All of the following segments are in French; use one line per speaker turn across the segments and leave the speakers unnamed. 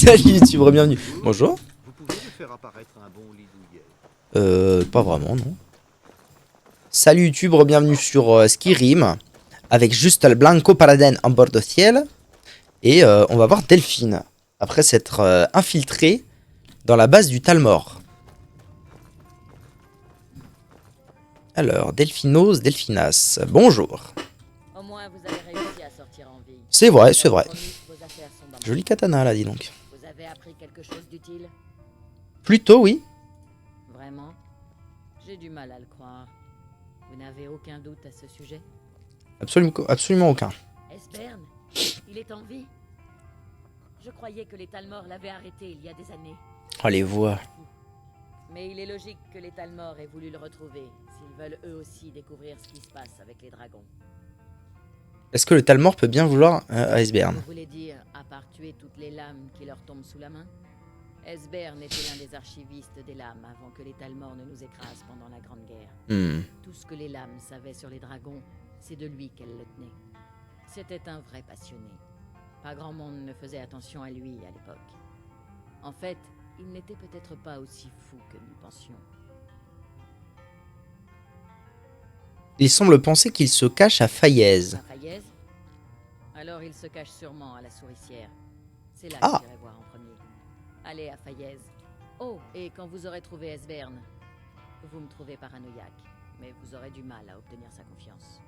Salut YouTube, bienvenue. Bonjour.
Vous pouvez me faire apparaître un bon lit douillet.
Pas vraiment, non. Salut YouTube, bienvenue sur Skyrim. Avec juste le Blanco Paladin en bord de ciel. Et on va voir Delphine. Après s'être infiltré dans la base du Talmor. Alors, Delphinos, Delphinas, bonjour.
Au moins vous avez réussi à sortir en vie.
C'est vrai, c'est vrai.
Vos affaires sont dans
Joli katana là, dis donc.
Vous avez appris quelque chose d'utile?
Plutôt, oui.
Vraiment? J'ai du mal à le croire. Vous n'avez aucun doute à ce sujet?
Absolument aucun.
Esbern, il est en vie? Je croyais que les Talmor l'avaient arrêté il y a des années.
Oh, les voix.
Mais il est logique que les Talmor aient voulu le retrouver, s'ils veulent eux aussi découvrir ce qui se passe avec les dragons.
Est-ce que le Talmor peut bien vouloir à Esbern?
Vous voulez dire, à part tuer toutes les lames qui leur tombent sous la main? Esbern était l'un des archivistes des lames avant que les Talmor ne nous écrasent pendant la Grande Guerre. Tout ce que les lames savaient sur les dragons, c'est de lui qu'elles le tenaient. C'était un vrai passionné. Pas grand monde ne faisait attention à lui à l'époque. En fait, il n'était peut-être pas aussi fou que nous pensions.
Il semble penser qu'il se cache à Faillaise.
À Faillaise? Alors il se cache sûrement à la souricière. C'est là
Ah.
que j'irai voir en premier. Allez à Faillaise. Oh, et quand vous aurez trouvé Esbern, vous me trouvez paranoïaque, mais vous aurez du mal à obtenir sa confiance.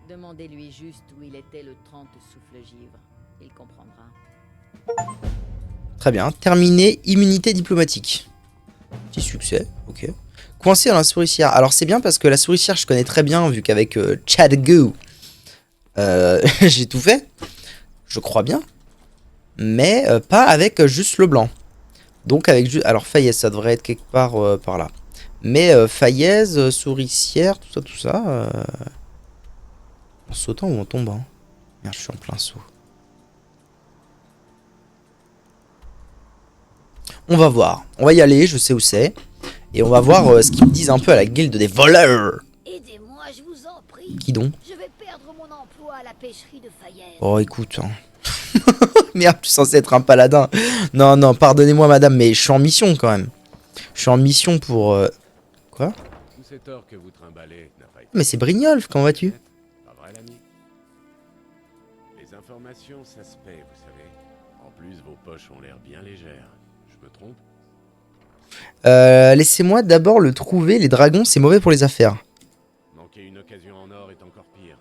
Demandez-lui juste où il était le 30 souffle-givre. Il comprendra.
Très bien. Terminé, immunité diplomatique. Petit succès, ok. Coincé dans la souricière. Alors c'est bien parce que la souricière je connais très bien vu qu'avec Chadgu, j'ai tout fait. Je crois bien. Mais pas avec juste le blanc. Donc avec juste... Alors Faillaise ça devrait être quelque part par là. Mais Faillaise, souricière, tout ça... En sautant ou en tombant? Merde, je suis en plein saut. On va voir. On va y aller, je sais où c'est. Et on va voir ce qu'ils me disent un peu à la guilde des voleurs.
Aidez-moi, je vous en prie.
Qui donc?
Je vais perdre mon emploi à la pêcherie de Fayette.
Oh, écoute. Hein. Merde, je suis censé être un paladin. Non, non, pardonnez-moi, madame, mais je suis en mission quand même. Je suis en mission pour... Quoi?
Tous ces torts que vous trimballez n'a pas été...
Mais c'est Brignolf, comment vas-tu?
Pas vrai, l'ami? Les informations, ça se paie, vous savez. En plus, vos poches ont l'air bien légères. Je me trompe?
Laissez-moi d'abord le trouver. Les dragons, c'est mauvais pour les affaires.
Manquer une occasion en or est encore pire.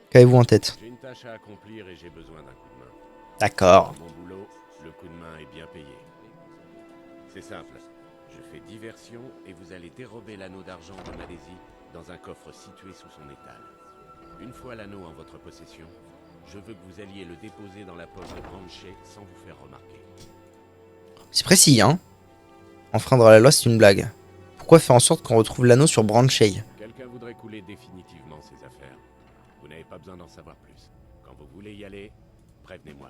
Qu'avez-vous en tête?
J'ai une tâche à accomplir et j'ai besoin d'un coup de main.
D'accord.
Dans mon boulot, le coup de main est bien payé. C'est simple. Je fais diversion et vous allez dérober l'anneau d'argent de Madésie dans un coffre situé sous son étal. Une fois l'anneau en votre possession, je veux que vous alliez le déposer dans la poche de Branchet sans vous faire remarquer.
C'est précis, hein? Enfreindre la loi, c'est une blague. Pourquoi faire en sorte qu'on retrouve l'anneau sur Branchay?
Quelqu'un voudrait couler définitivement ses affaires. Vous n'avez pas besoin d'en savoir plus. Quand vous voulez y aller, prévenez-moi.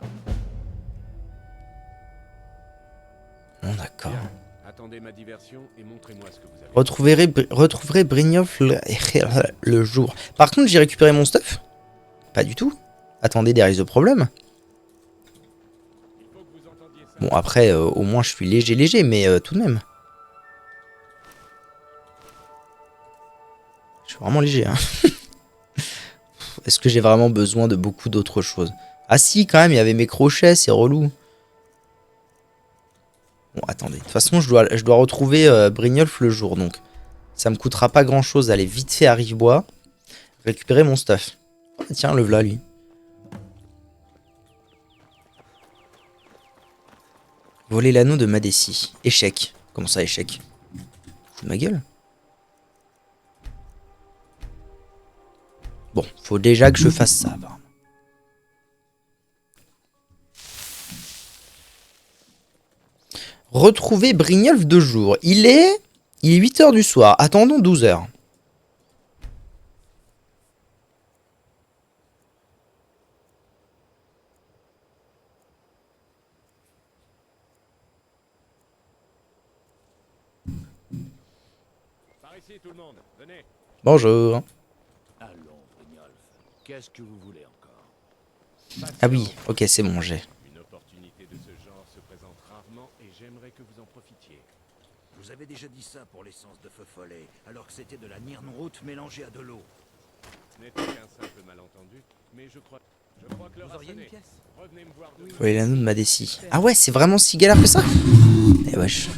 Bon, d'accord.
Bien. Attendez ma diversion et montrez-moi ce que vous avez.
Retrouverez Brynjolf le jour. Par contre, j'ai récupéré mon stuff? Pas du tout. Attendez, there is a problème.
Il faut que vous entendiez ça.
Bon, après, au moins, je suis léger, mais tout de même. Je suis vraiment léger, hein. Est-ce que j'ai vraiment besoin de beaucoup d'autres choses? Ah si, quand même, il y avait mes crochets, c'est relou. Bon, attendez. De toute façon, je dois retrouver Brynjolf le jour, donc. Ça me coûtera pas grand-chose d'aller vite fait à Rivebois, récupérer mon stuff. Oh, tiens, le v'là, lui. Voler l'anneau de Madécie. Échec. Comment ça, échec? Fous de ma gueule. Bon, faut déjà que je fasse ça, apparemment. Retrouver Brynjolf de jour. Il est 8 h du soir. Attendons 12 h.
Par ici, tout le monde. Venez.
Bonjour.
Allons, Brynjolf. Qu'est-ce que vous voulez encore?
Ah oui, ok, c'est bon, j'ai.
Une opportunité de ce j'aimerais que vous en profitiez.
Vous avez déjà dit ça pour l'essence de feu follet, alors que c'était de la Nirnroot mélangée à de l'eau.
Ce n'était qu'un simple malentendu, mais je crois que l'heure a sonné. Revenez me voir demain.
Voler l'anneau de Madessi. Ah ouais, c'est vraiment si galère que ça? Eh wesh.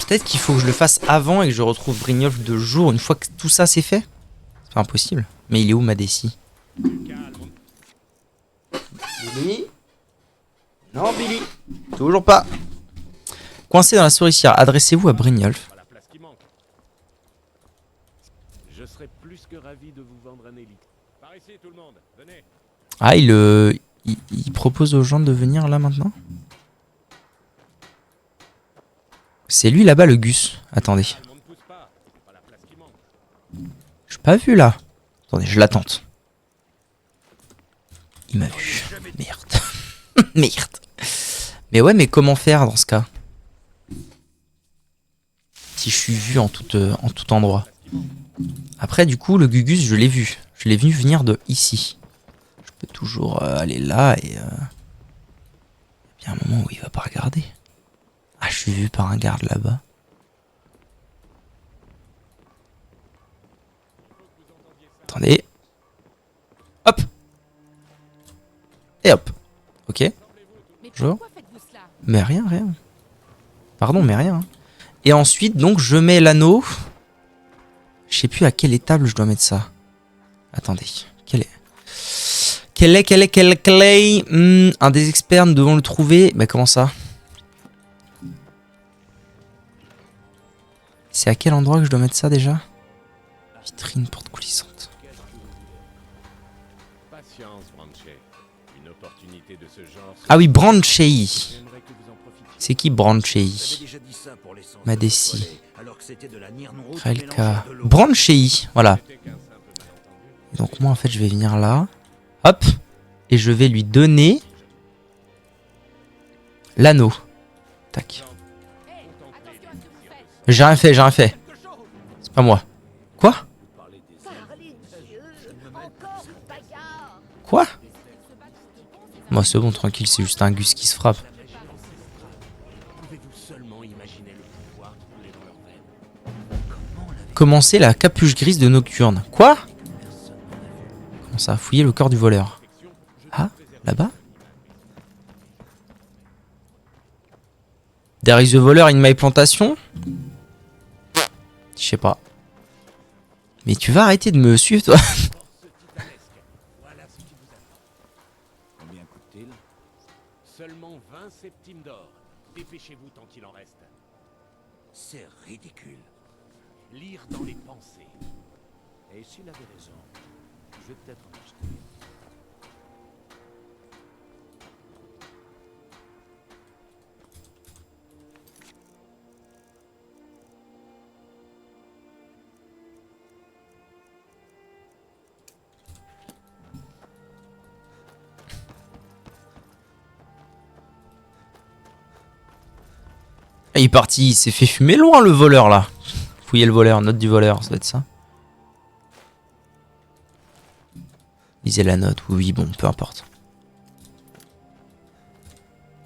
Peut-être qu'il faut que je le fasse avant et que je retrouve Brynjolf de jour une fois que tout ça c'est fait. C'est pas impossible. Mais il est où Madessi?
Calme.
Billy? Non Billy. Toujours pas. Coincé dans la souricière, adressez-vous à Brynjolf.
Pas la place qui manque. Je serais plus que ravi de vous vendre un élite. Par ici tout le monde, venez.
Ah il propose aux gens de venir là maintenant? C'est lui là-bas le Gus. Attendez.
On ne pousse pas. Pas la place qui manque.
Je suis pas vu là. Attendez, je l'attente. Il m'a vu. Merde. Merde. Mais ouais, mais comment faire dans ce cas? Si je suis vu en tout endroit. Après, du coup, le Gugus, je l'ai vu. Je l'ai vu venir de ici. Je peux toujours aller là et... Il y a bien un moment où il va pas regarder. Ah, je suis vu par un garde là-bas. Attendez. Hop. Et hop. Ok. Bonjour. Mais rien, rien. Pardon, mais rien. Et ensuite, donc, je mets l'anneau. Je sais plus à quelle étable je dois mettre ça. Attendez. Quelle est un des experts, nous devons le trouver. Mais comment ça? C'est à quel endroit que je dois mettre ça déjà? Vitrine, porte coulissante.
Patience, Branchey. Une opportunité de ce genre.
Ah oui, Branchey.
J'aimerais que vous en profitiez.
C'est qui
Vous
Branchey?
avez déjà dit ça pour l'essence de
Madessi.
feu follet, alors que c'était de la Nirnroot mélangée
Krelka.
à de l'eau.
Branchey, voilà.
C'était qu'un simple malentendu.
Donc moi en fait je vais venir là. Hop. Et je vais lui donner l'anneau. Tac. J'ai rien fait, j'ai rien fait. C'est pas moi. Quoi?
Parlez de Dieu, encore une bagarre.
Quoi? Moi c'est bon, tranquille, c'est juste un Gus qui se frappe.
Pouvez-vous seulement imaginer le pouvoir qui coulait dans leurs veines?
Commencer la capuche grise de Nocturne. Quoi? Comment ça? Fouiller le corps du voleur. Ah, là-bas? There is a voleur in my plantation? Je sais pas. Mais tu vas arrêter de me suivre toi?
Voilà ce qui vous attend.
Combien coûte-t-il?
Seulement 20 septimes d'or. Dépêchez-vous tant qu'il en reste.
C'est ridicule.
Lire dans les pensées.
Et s'il avait raison, je vais peut-être en acheter.
Il est parti, il s'est fait fumer loin le voleur là. Fouiller le voleur, note du voleur, ça doit être ça. Lisez la note, oui, bon, peu importe.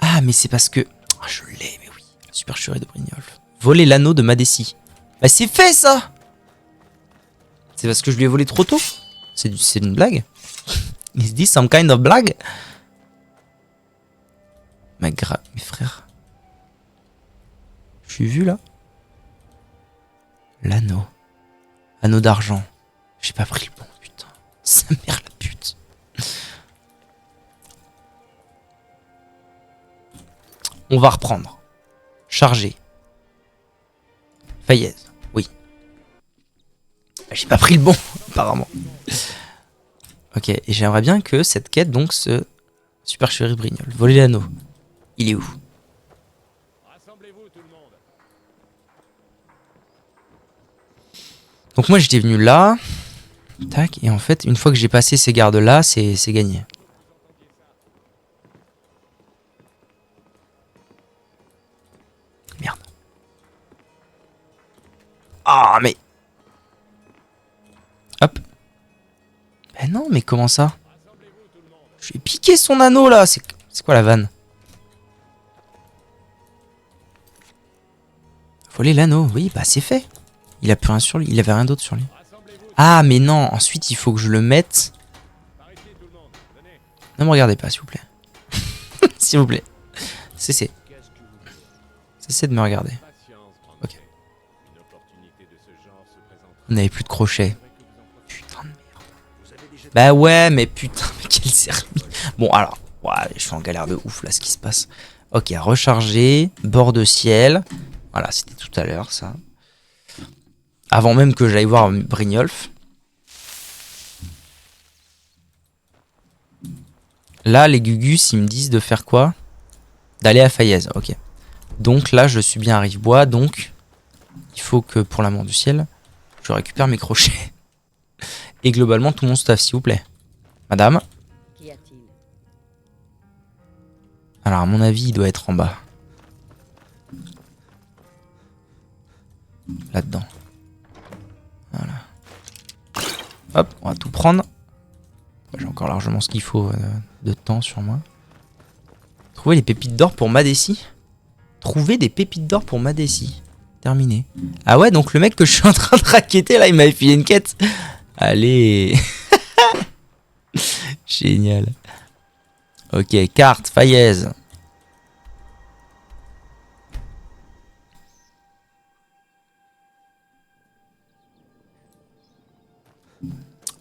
Ah, mais c'est parce que... Ah, je l'ai, mais oui. La supercherie de Brynjolf. Voler l'anneau de Madessi. Bah c'est fait ça! C'est parce que je lui ai volé trop tôt? C'est une blague? Is this some kind of blague? Mais frère... Je suis vu là? L'anneau. Anneau d'argent. J'ai pas pris le bon, putain. Sa mère la pute. On va reprendre. Charger. Fayez. Oui. J'ai pas pris le bon, apparemment. Ok, et j'aimerais bien que cette quête, donc, se... Supercherie Brynjolf. Voler l'anneau. Il est où?
Rassemblez-vous tout le monde.
Donc moi j'étais venu là. Tac, et en fait, une fois que j'ai passé ces gardes là, c'est gagné. Merde. Ah mais... Hop. Ben non, mais comment ça? Je vais piquer son anneau là. C'est quoi la vanne? Voler l'anneau. Oui, bah c'est fait. Il a plus rien sur lui. Il avait rien d'autre sur lui. Ah, mais non. Ensuite, il faut que je le mette. Ne me regardez pas, s'il vous plaît. S'il vous plaît. Cessez. Cessez de me regarder. Ok. On n'avait plus de crochet. Putain de merde. Bah ouais, mais putain, mais quel service. Bon, alors. Ouais, je suis en galère de ouf là, ce qui se passe. Ok, recharger. Bord de ciel. Voilà, c'était tout à l'heure, ça. Avant même que j'aille voir Brynjolf. Là, les Gugus, ils me disent de faire quoi? D'aller à Fayez, ok. Donc là, je suis bien à Rivebois, donc il faut que, pour l'amour du ciel, je récupère mes crochets. Et globalement, tout mon stuff, s'il vous plaît. Madame?
Qu'y a-t-il?
Alors, à mon avis, il doit être en bas. Là-dedans. Voilà. Hop, on va tout prendre. J'ai encore largement ce qu'il faut de temps sur moi. Trouver les pépites d'or pour Madessi. Trouver des pépites d'or pour Madessi. Terminé. Ah ouais, donc le mec que je suis en train de raqueter là, il m'avait filé une quête. Allez. Génial. Ok, carte, Fayez.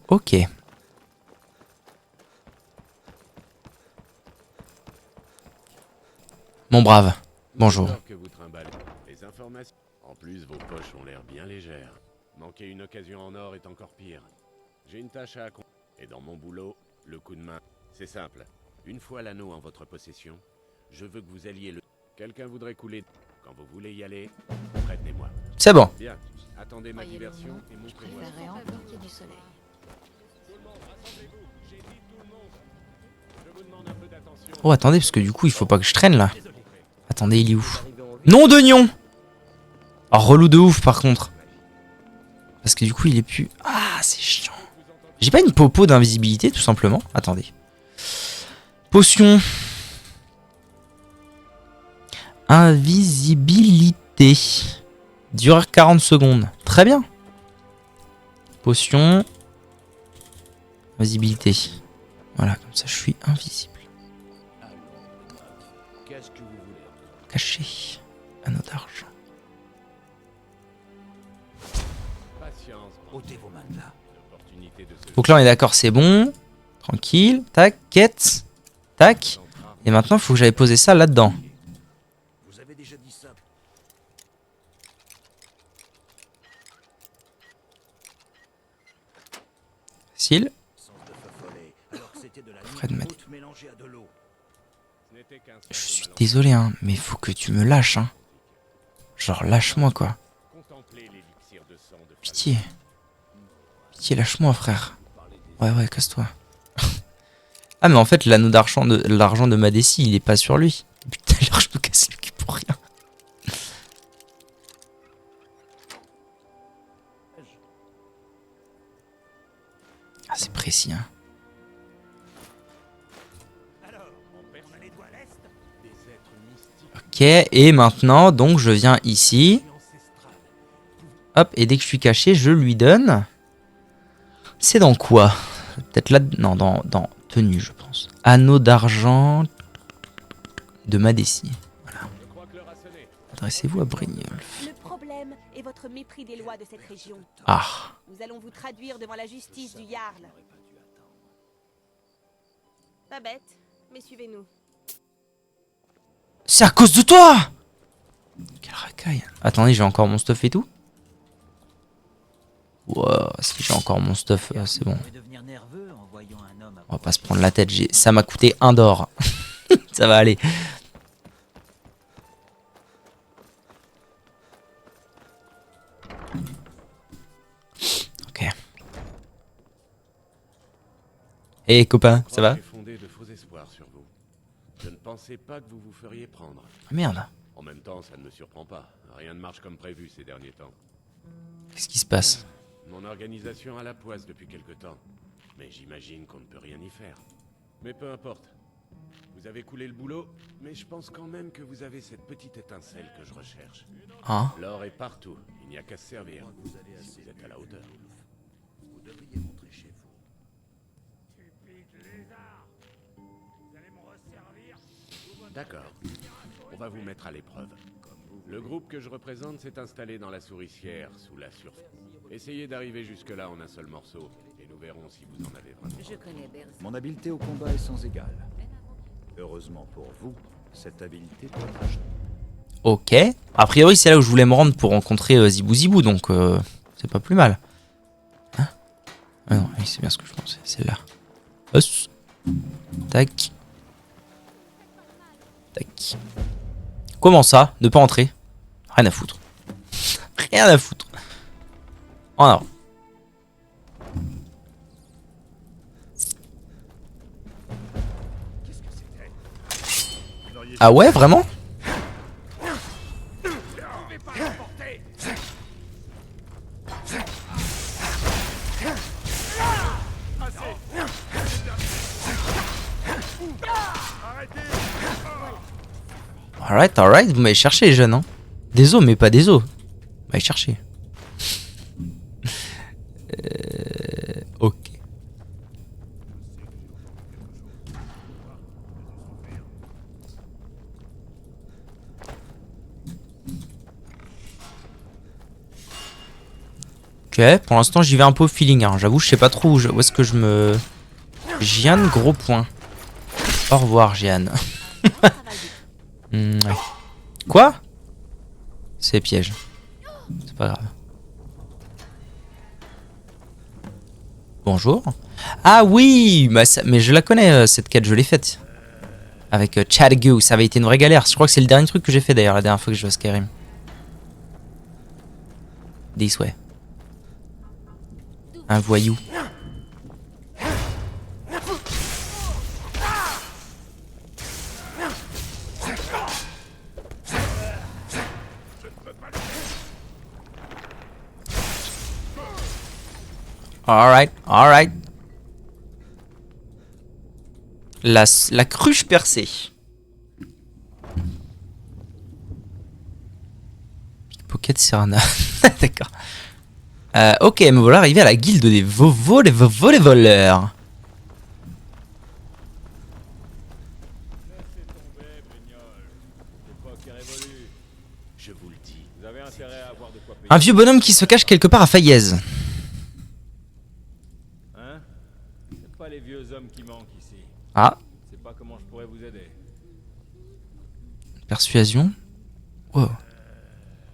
Ok. Mon brave, bonjour.
Que vous trimballez. Les informations. En plus, vos poches ont l'air bien légères. Manquer une occasion en or est encore pire. J'ai une tâche à accomplir. Et dans mon boulot, le coup de main, c'est simple. Une fois l'anneau en votre possession, je veux que vous alliez le... Quelqu'un voudrait couler. Quand vous voulez y aller, prévenez-moi.
C'est bon.
Bien. Attendez ma diversion et montrez-moi.
Du soleil.
Oh, attendez, parce que du coup, il faut pas que je traîne là. Attendez, il est où? Nom de Nion. Oh, relou de ouf par contre. Parce que du coup, il est plus... Ah, c'est chiant. J'ai pas une popo d'invisibilité, tout simplement. Attendez. Potion. Invisibilité. Dure 40 secondes. Très bien. Potion. Invisibilité. Voilà, comme ça, je suis invisible. Caché. Anneau d'argent.
Ôtez vos mains de là.
Donc là, on est d'accord, c'est bon. Tranquille. Tac, quête. Tac. Et maintenant, il faut que j'aille poser ça là-dedans.
Vous avez déjà dit ça.
Facile.
Sens de feu follet, alors que c'était de la
Fred m'a dit.
route mélangée à de l'eau.
Je suis désolé, hein, mais faut que tu me lâches, hein. Genre, lâche-moi, quoi. Pitié. Pitié, lâche-moi, frère. Ouais, ouais, casse-toi. Ah, mais en fait, l'anneau d'argent de Madessi, il est pas sur lui. Depuis tout à l'heure, je me casse le cul pour rien. Ah, c'est précis, hein. Ok, et maintenant, donc, je viens ici. Hop, et dès que je suis caché, je lui donne... C'est dans quoi? Peut-être là... Non, dans tenue, je pense. Anneau d'argent de Madessi. Voilà. Adressez-vous à Brynjolf.
Le problème est votre mépris des lois de cette région.
Ah.
Nous allons vous traduire devant la justice du Jarl. Pas bête, mais suivez-nous.
C'est à cause de toi! Quelle racaille. Attendez, j'ai encore mon stuff et tout? Wow, si j'ai encore mon stuff, c'est bon. On va pas se prendre la tête, ça m'a coûté 1 d'or. Ça va aller. Ok. Hey copain, ça va?
J'ai fondé de faux espoirs sur vous. Je ne pensais pas que vous vous feriez prendre.
Ah, merde.
En même temps, ça ne me surprend pas. Rien ne marche comme prévu ces derniers temps.
Qu'est-ce qui se passe?
Mon organisation a la poisse depuis quelque temps. Mais j'imagine qu'on ne peut rien y faire. Mais peu importe. Vous Vous avez coulé le boulot, mais je pense quand même que vous avez cette petite étincelle que je recherche.
Hein?
L'or est partout, il n'y a qu'à se servir. Si vous êtes à la hauteur.
Vous devriez rentrer chez vous.
D'accord. On va vous mettre à l'épreuve. Le groupe que je représente s'est installé dans la souricière, sous la surface. Essayez d'arriver jusque-là en un seul morceau, et nous verrons si vous en avez vraiment.
Je connais Berz.
Mon habileté au combat est sans égal. Heureusement pour vous, cette habileté peut être achetée.
Ok. A priori, c'est là où je voulais me rendre pour rencontrer Zibou Zibou, donc c'est pas plus mal. Hein? Ah non, oui, c'est bien ce que je pensais. C'est là. Hop. Tac. Tac. Comment ça? Ne pas entrer? Rien à foutre. Rien à foutre. En avant. Ah ouais, vraiment? Alright, vous m'avez cherché les jeunes, hein. Des os, mais pas des os. Vous m'avez cherché. Ok. Ok, pour l'instant j'y vais un peu au feeling, hein. J'avoue, je sais pas trop où est-ce que je me... Jeanne, gros point. Au revoir, Jeanne. Ouais. Quoi? C'est piège. C'est pas grave. Bonjour. Ah oui, mais je la connais cette quête, je l'ai faite. Avec Chadgu, ça avait été une vraie galère. Je crois que c'est le dernier truc que j'ai fait d'ailleurs la dernière fois que je jouais à Skyrim. This way. Un voyou. Alright. La cruche percée. Pickpocket Serana. D'accord. Ok, me voilà arrivé à la guilde des les voleurs.
Je vous le dis.
Vous avez intérêt à avoir de quoi payer.
Un vieux bonhomme qui se cache quelque part à Fayez.
Hein? C'est pas les vieux hommes qui manquent ici.
Ah,
C'est pas comment je pourrais vous aider.
persuasion. Wow.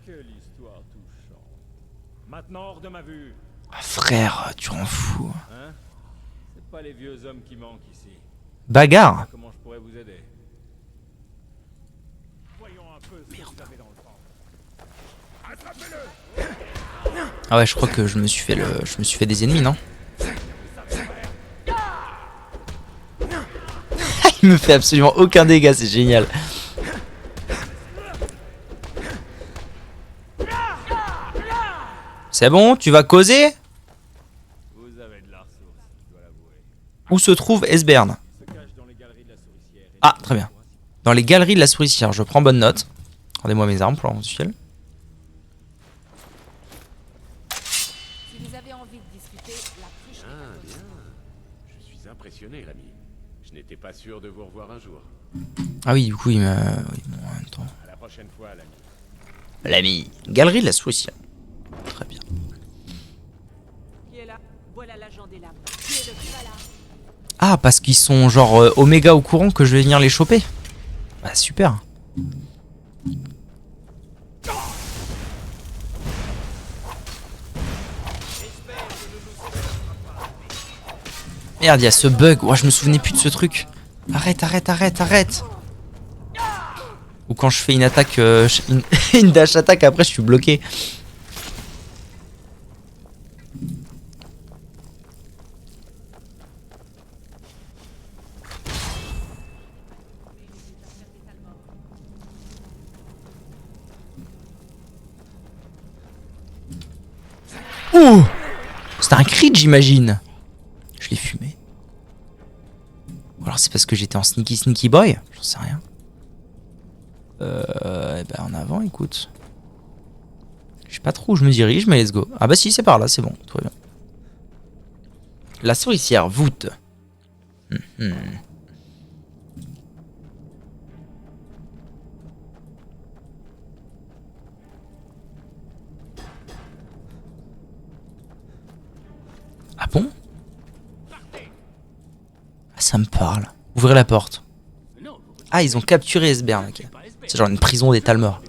Quelle histoire touchante. Maintenant hors de ma vue.
Ah, frère, tu rends fou.
Hein? C'est pas les vieux hommes qui manquent ici.
Bagarre.
Comment je pourrais vous aider? Voyons un peu ce que vous avez dans le ventre.
Ah ouais, je crois que je me suis fait des ennemis, non? Il me fait absolument aucun dégât, c'est génial. C'est bon, tu vas causer?
Vous avez de la ressource, je dois l'avouer.
Où se trouve Esbern?
Il se cache dans les galeries de la souricière.
Ah, très bien. Dans les galeries de la souricière, je prends bonne note. Rendez-moi mes armes pour l'envoi du ciel.
Si vous avez envie de discuter, la cruche.
Ah, bien. Je suis impressionné, l'ami. Je n'étais pas sûr de vous revoir un jour.
Ah oui, du coup, il m'a... Oui, bon, en même temps...
À la prochaine fois, l'ami.
L'ami. Galerie de la souricière. Très bien.
Qui est là? Voilà l'agent des lames. Qui est le voilà?
Ah, parce qu'ils sont genre Oméga au courant que je vais venir les choper. Bah super. Merde, il y a ce bug. Ouais, je me souvenais plus de ce truc. Arrête. Ou quand je fais une attaque, une dash attaque, après je suis bloqué. Ouh! C'était un crit, j'imagine. Je l'ai fumé. Ou alors c'est c'est parce que j'étais en sneaky boy. J'en sais rien. Eh ben en avant, écoute. Je sais pas trop où je me dirige, mais let's go. Ah bah si, c'est par là, c'est bon, tout va bien. La souricière, voûte. Ah bon? Ah, ça me parle. Ouvrez la porte. Ah, ils ont capturé Esbern, ok. C'est genre une prison des Talmor.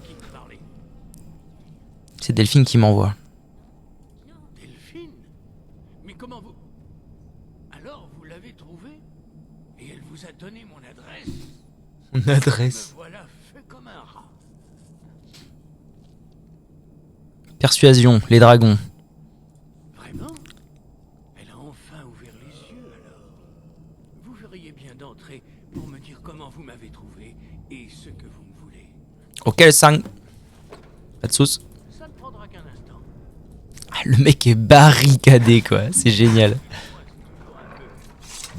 C'est Delphine qui m'envoie.
Delphine? Mais comment vous... Alors vous l'avez trouvée? Et elle vous a donné mon adresse?
Mon adresse.
Me voilà fait comme un rat.
Persuasion, les dragons.
Vraiment? Elle a enfin ouvert les yeux alors. Vous feriez bien d'entrer pour me dire comment vous m'avez trouvé et ce que vous me voulez.
Ok, le sang. Pas de sauce.
Ça ne prendra qu'un instant.
Ah, le mec est barricadé, quoi. C'est génial.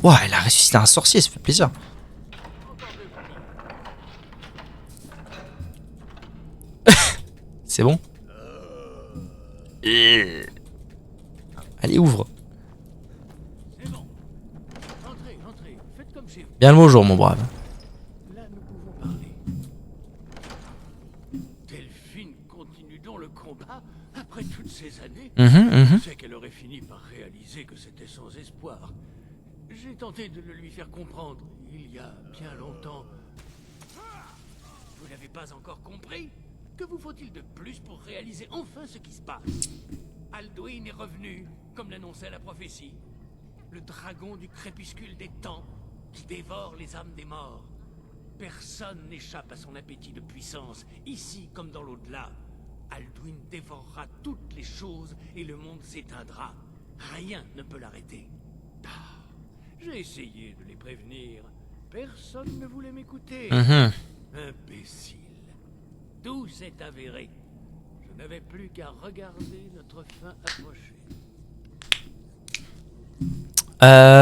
Ouah, elle a ressuscité un sorcier, ça fait plaisir. C'est bon? Allez, ouvre.
C'est bon. Entrez, entrez. Faites comme chez vous.
Bien le bonjour, mon brave.
Là, nous pouvons parler. Delphine continue donc le combat après toutes ces années. Je sais qu'elle aurait fini par réaliser que c'était sans espoir. J'ai tenté de le lui faire comprendre il y a bien longtemps. Vous n'avez pas encore compris? Que vous faut-il de plus pour réaliser enfin ce qui se passe? Alduin est revenu, comme l'annonçait la prophétie. Le dragon du crépuscule des temps qui dévore les âmes des morts. Personne n'échappe à son appétit de puissance, ici comme dans l'au-delà. Alduin dévorera toutes les choses et le monde s'éteindra. Rien ne peut l'arrêter. Ah, j'ai essayé de les prévenir. Personne ne voulait m'écouter. Imbécile. Tout s'est avéré. Je n'avais plus qu'à regarder notre fin approcher.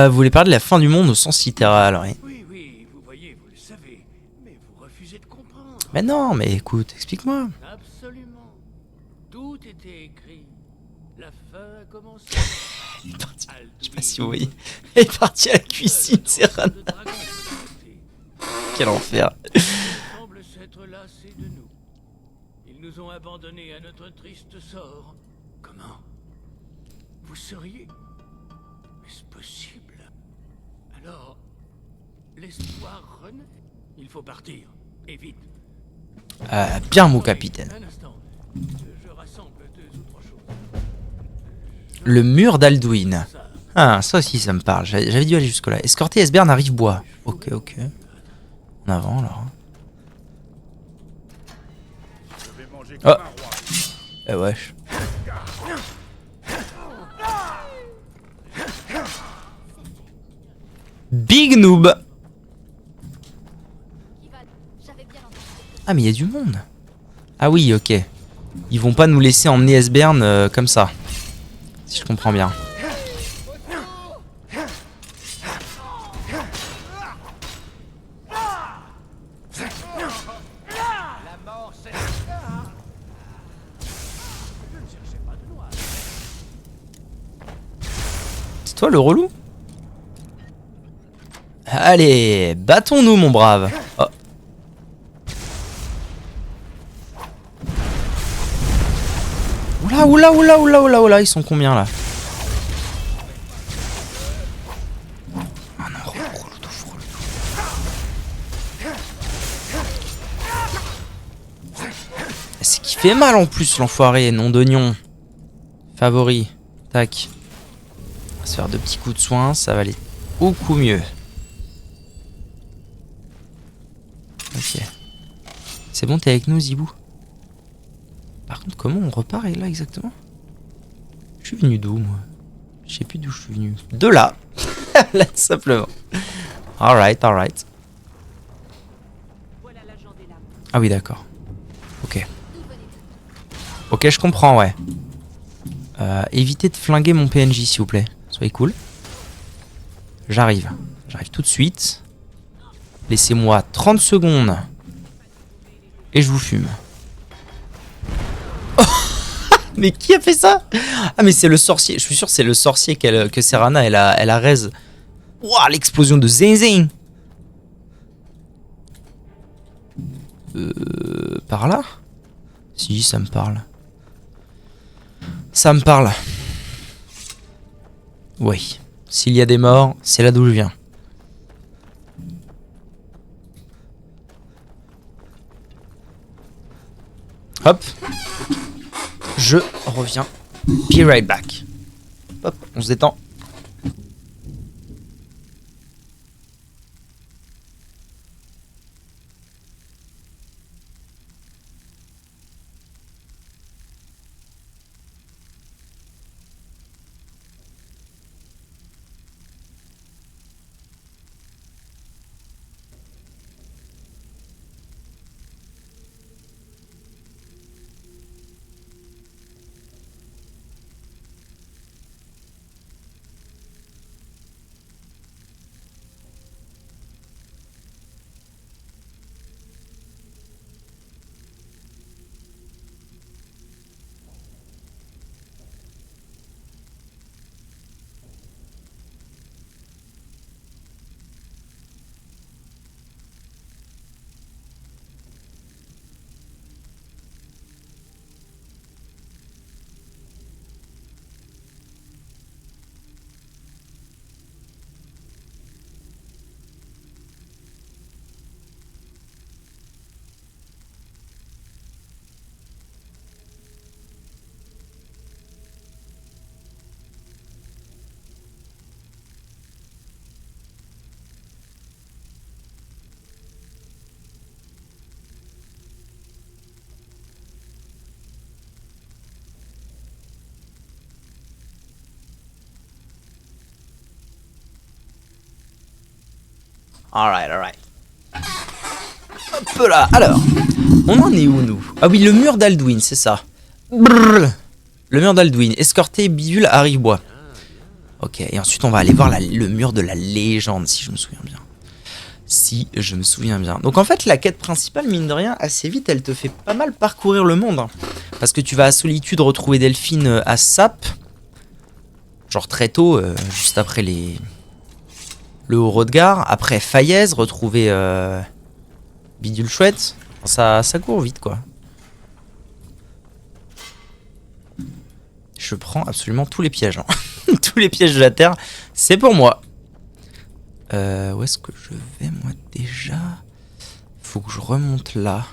Vous voulez parler de la fin du monde au sens littéral, oui.
Oui, oui, vous voyez, vous le savez. Mais vous refusez de comprendre.
Mais non, mais écoute, explique-moi.
Absolument. Tout était écrit. La fin a commencé.
Il est parti. Je sais pas si vous voyez. Il est parti à la cuisine, Serran. Quel enfer.
Semble s'être lassé de nous. Ils nous ont abandonnés à notre triste sort. Comment? Vous seriez? Est-ce possible? Alors, l'espoir renaît. Il faut partir. Et vite.
Bien, mon capitaine.
Un instant. Je rassemble 2 ou 3 choses.
Le mur d'Alduin. Ah, ça aussi, ça me parle. J'avais dû aller jusque-là. Escorter Esbern à Rive-Bois. Ok, ok. En avant, alors. Oh. Eh wesh. Big noob. Ah mais il y a du monde. Ah oui, ok. Ils vont pas nous laisser emmener Esbern comme ça. Si je comprends bien. C'est toi le relou? Allez, battons-nous mon brave. Oh. Oula, ils sont combien là? Ah non, relou. C'est qui fait mal en plus l'enfoiré, nom d'oignon. Favori, tac. On va se faire 2 petits coups de soin, ça va aller beaucoup mieux. Ok. C'est bon, t'es avec nous, Zibou? Par contre, comment on repart là exactement? Je suis venu d'où, moi? Je sais plus d'où je suis venu. De là. Là, tout simplement. Alright.
Voilà l'agent des lames.
Ah oui, d'accord. Ok. Ok, je comprends, ouais. Évitez de flinguer mon PNJ, s'il vous plaît. Soyez cool. J'arrive tout de suite. Laissez-moi 30 secondes. Et je vous fume. Oh mais qui a fait ça? Ah mais c'est le sorcier. Je suis sûr que c'est le sorcier que Serana elle a raise. Ouah, l'explosion de Zinzin. Par là? Si, ça me parle. Ça me parle. Oui. S'il y a des morts, c'est là d'où je viens. Hop. Je reviens. Be right back. Hop, on se détend. Alright. Hop là. Alors, on en est où nous? Ah oui, le mur d'Alduin, c'est ça. Brrr. Le mur d'Alduin. Escorté bidule à Rive-Bois. Ok, et ensuite on va aller voir le mur de la légende, si je me souviens bien. Donc en fait, la quête principale, mine de rien, assez vite, elle te fait pas mal parcourir le monde. Hein. Parce que tu vas à Solitude retrouver Delphine à Sap. Genre très tôt, juste après le Haut-Rodegard. Après Fayez, retrouver Bidule Chouette. Ça court vite, quoi. Je prends absolument tous les pièges. Hein. Tous les pièges de la Terre, c'est pour moi. Où est-ce que je vais, moi, déjà? Faut que je remonte là.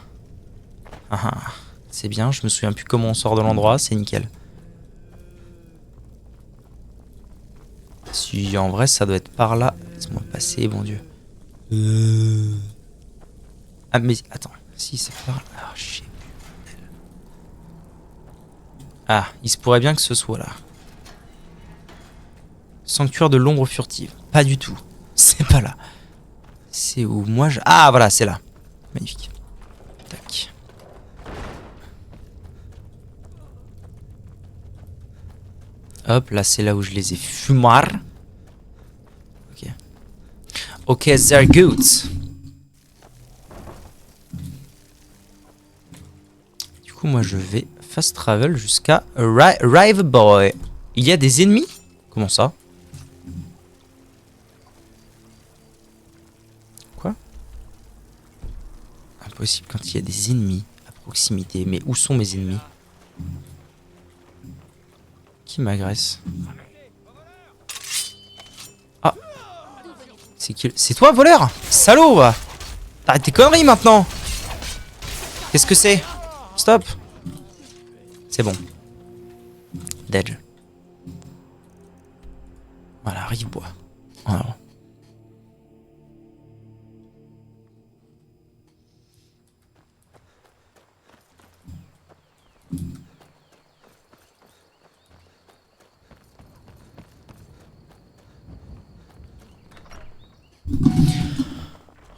Ah, c'est bien, je me souviens plus comment on sort de l'endroit, c'est nickel. Si, en vrai, ça doit être par là. Laisse-moi passer, bon Dieu. Ah, mais attends. Si, c'est par là. Ah, je sais plus. Ah, il se pourrait bien que ce soit là. Sanctuaire de l'ombre furtive. Pas du tout. C'est pas là. C'est où moi je... Ah, voilà, c'est là. Magnifique. Tac. Hop, là, c'est là où je les ai fumar. Ok. Ok, they're good. Du coup, moi, je vais fast travel jusqu'à Rive Boy. Il y a des ennemis? Comment ça? Quoi? Impossible quand il y a des ennemis à proximité. Mais où sont mes ennemis? Qui m'agresse? Ah! C'est qui? C'est toi, voleur? Salaud, va! T'arrêtes tes conneries maintenant! Qu'est-ce que c'est? Stop! C'est bon. Dead. Voilà, Rive-Bois. Alors.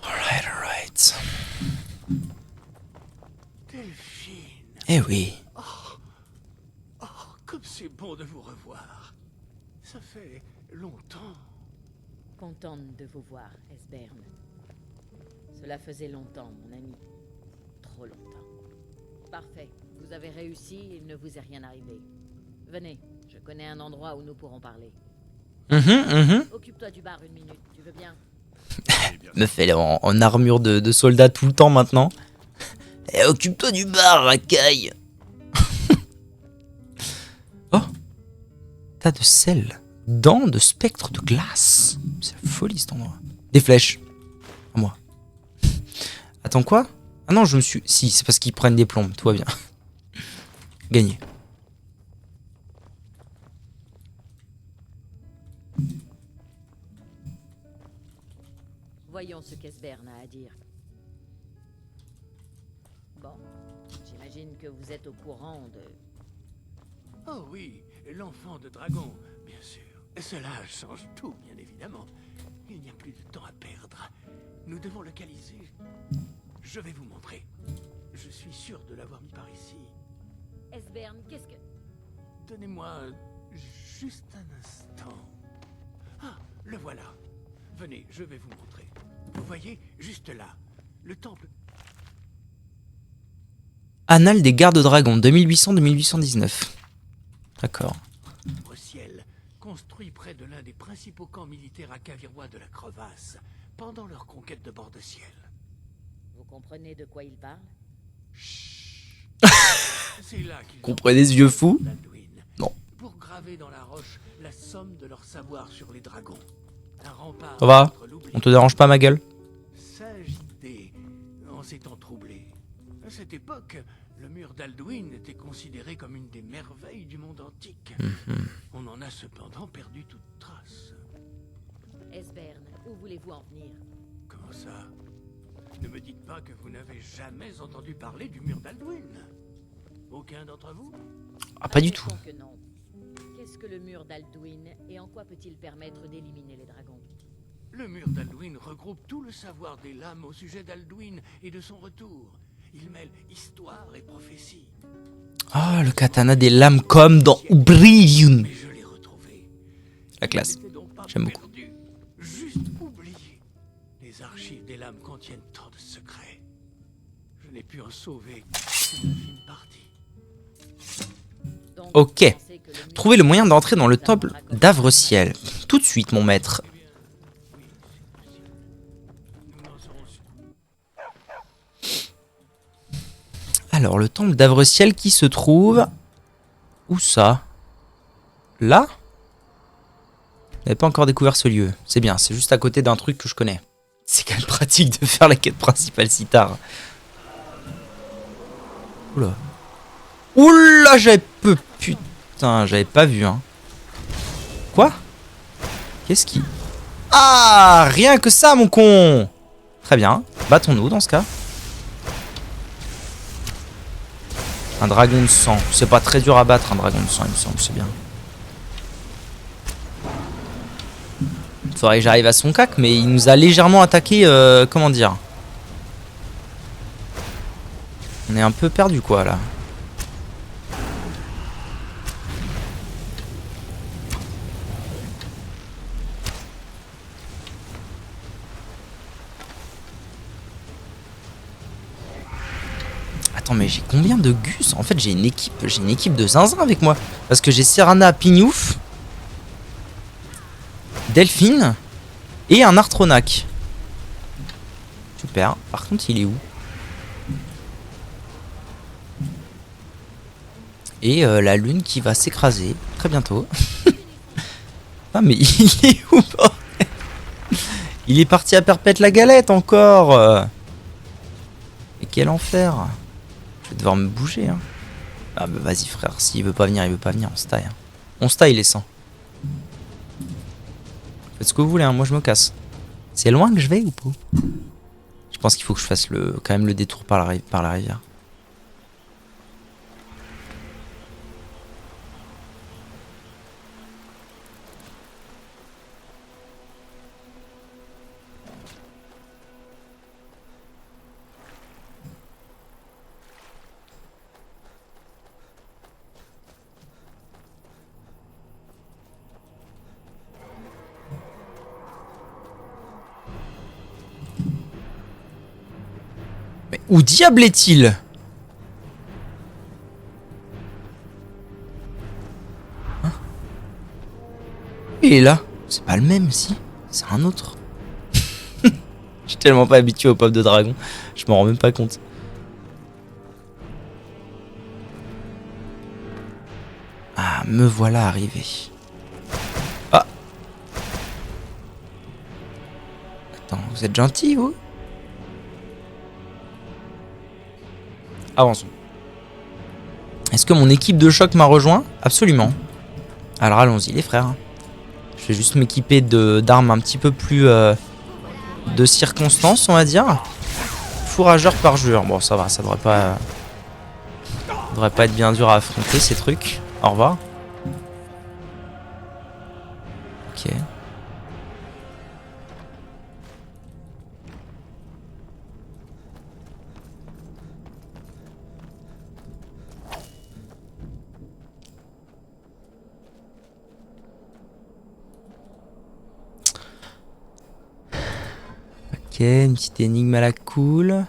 Alright.
Delphine.
Eh oui.
Oh, comme c'est bon de vous revoir. Ça fait longtemps.
Contente de vous voir, Esbern. Cela faisait longtemps, mon ami. Trop longtemps. Parfait. Vous avez réussi, il ne vous est rien arrivé. Venez, je connais un endroit où nous pourrons parler. Occupe-toi du bar une minute, tu veux bien?
Meuf, elle est en armure de soldat tout le temps maintenant. Eh, occupe-toi du bar, racaille. Oh, tas de sel. Dents de spectre de glace. C'est la folie cet endroit. Des flèches. À moi. Attends, quoi? Ah non, je me suis... Si, c'est parce qu'ils prennent des plombes, tout va bien. Gagné.
Voyons ce qu'Esbern a à dire. Bon, j'imagine que vous êtes au courant de...
Oh oui, l'enfant de dragon, bien sûr. Cela change tout, bien évidemment. Il n'y a plus de temps à perdre. Nous devons localiser. Je vais vous montrer. Je suis sûr de l'avoir mis par ici.
Esbern, qu'est-ce que...
Donnez-moi juste un instant. Ah, le voilà. Venez, je vais vous montrer. Vous voyez, juste là, le temple...
Annales des gardes dragons, 2800-2819. D'accord.
Au ciel, construit près de l'un des principaux camps militaires akavirois de la crevasse, pendant leur conquête de bord de ciel.
Vous comprenez de quoi il parle?
C'est là qu'ils
Comprenez ce vieux fou?
d'Alduin,
Non.
pour graver dans la roche la somme de leur savoir sur les dragons. Un rempart
Ça va?
contre l'oubli.
On te dérange pas, ma gueule?
S'agiter en ces temps troublés. À cette époque, le mur d'Alduin était considéré comme une des merveilles du monde antique. On en a cependant perdu toute trace.
Esbern, où voulez-vous en venir?
Comment ça? Ne me dites pas que vous n'avez jamais entendu parler du mur d'Alduin. Aucun d'entre vous?
Ah, pas du tout.
Admettons que non. Qu'est-ce que le mur d'Alduin et en quoi peut-il permettre d'éliminer les dragons?
Le mur d'Alduin regroupe tout le savoir des lames au sujet d'Alduin et de son retour. Il mêle histoire et prophétie.
Ah, le katana des lames comme dans Oblivion.
Mais je l'ai retrouvé.
La classe.
Il n'était donc pas
J'aime beaucoup.
perdu, juste oublié. Les archives des lames contiennent tant de secrets. Je n'ai pu en sauver qu'une infime partie.
Donc,
Ok.
vous pensez que le mur
Trouvez le moyen d'entrer dans le temple
d'Alduin
d'Avre-Ciel. Tout de suite, mon maître.
Eh bien, oui, c'est possible. Nous n'en saurons su.
Alors, le temple d'Avre-Ciel qui se trouve... Où ça? Là? Je n'avais pas encore découvert ce lieu. C'est bien, c'est juste à côté d'un truc que je connais. C'est quand même pratique de faire la quête principale si tard. Oula. Oula, j'avais peu... Putain, j'avais pas vu, hein. Quoi? Qu'est-ce qui... Ah, rien que ça, mon con. Très bien. Battons-nous dans ce cas. Un dragon de sang. C'est pas très dur à battre, un dragon de sang, il me semble. C'est bien. Faudrait que j'arrive à son cac, mais il nous a légèrement attaqué. Comment dire? On est un peu perdu, quoi, là. Attends, mais j'ai combien de gus? En fait, j'ai une équipe de zinzin avec moi. Parce que j'ai Serana Pignouf, Delphine et un Artronac. Super. Par contre, il est où? Et la lune qui va s'écraser très bientôt. Ah, mais il est où, bordel? Il est parti à perpète la galette encore. Mais quel enfer. Je vais devoir me bouger, hein. Ah bah vas-y frère, s'il veut pas venir, il veut pas venir, on se taille. Hein. On se taille les 100. Faites ce que vous voulez, hein. Moi je me casse. C'est loin que je vais ou pas? Je pense qu'il faut que je fasse quand même le détour par la rivière. Mais où diable est-il? Hein? Il est là. C'est pas le même, si. C'est un autre. Je suis tellement pas habitué au pop de dragon. Je m'en rends même pas compte. Ah, me voilà arrivé. Ah. Attends, vous êtes gentil, vous? Avançons. Est-ce que mon équipe de choc m'a rejoint? Absolument. Alors allons-y les frères. Je vais juste m'équiper d'armes un petit peu plus de circonstances, on va dire. Fourrageur parjure. Bon, ça va, ça devrait pas être bien dur à affronter ces trucs. Au revoir. Ok. Ok, une petite énigme à la cool.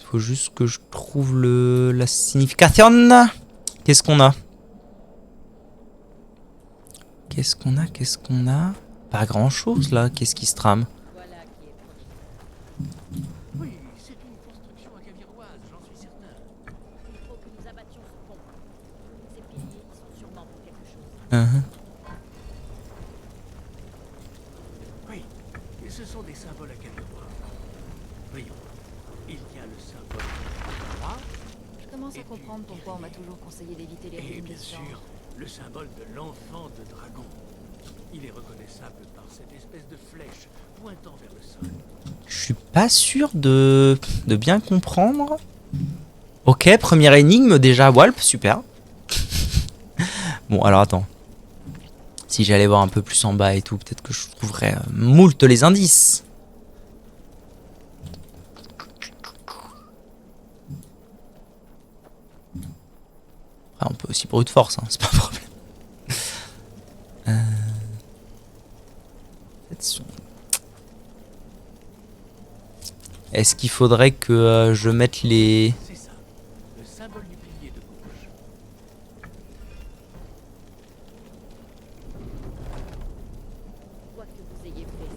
Il faut juste que je trouve la signification. Qu'est-ce qu'on a? Qu'est-ce qu'on a? Pas grand chose là, qu'est-ce qui se trame?
Voilà qui est proche.
Oui, c'est une construction acaviroise, j'en suis certain.
Il faut que nous abattions ce pont. Ces piliers y sont sûrement pour quelque chose.
Oui, et ce sont des symboles acavirois. Voyons, il y a le symbole du roi,
Je commence à comprendre pourquoi on m'a toujours conseillé d'éviter les
et
ruines
bien
des
sûr,
cendres.
le symbole de l'enfant de dragon. Il est reconnaissable par cette espèce de flèche pointant vers le sol.
Je suis pas sûr de bien comprendre. Ok, première énigme déjà, Walp, super. Bon, alors attends. Si j'allais voir un peu plus en bas et tout, peut-être que je trouverais moult les indices. Après, on peut aussi brute force, hein, c'est pas un problème. Est-ce qu'il faudrait que je mette les...
C'est ça, le symbole du pilier de gauche.
Quoi que vous ayez fait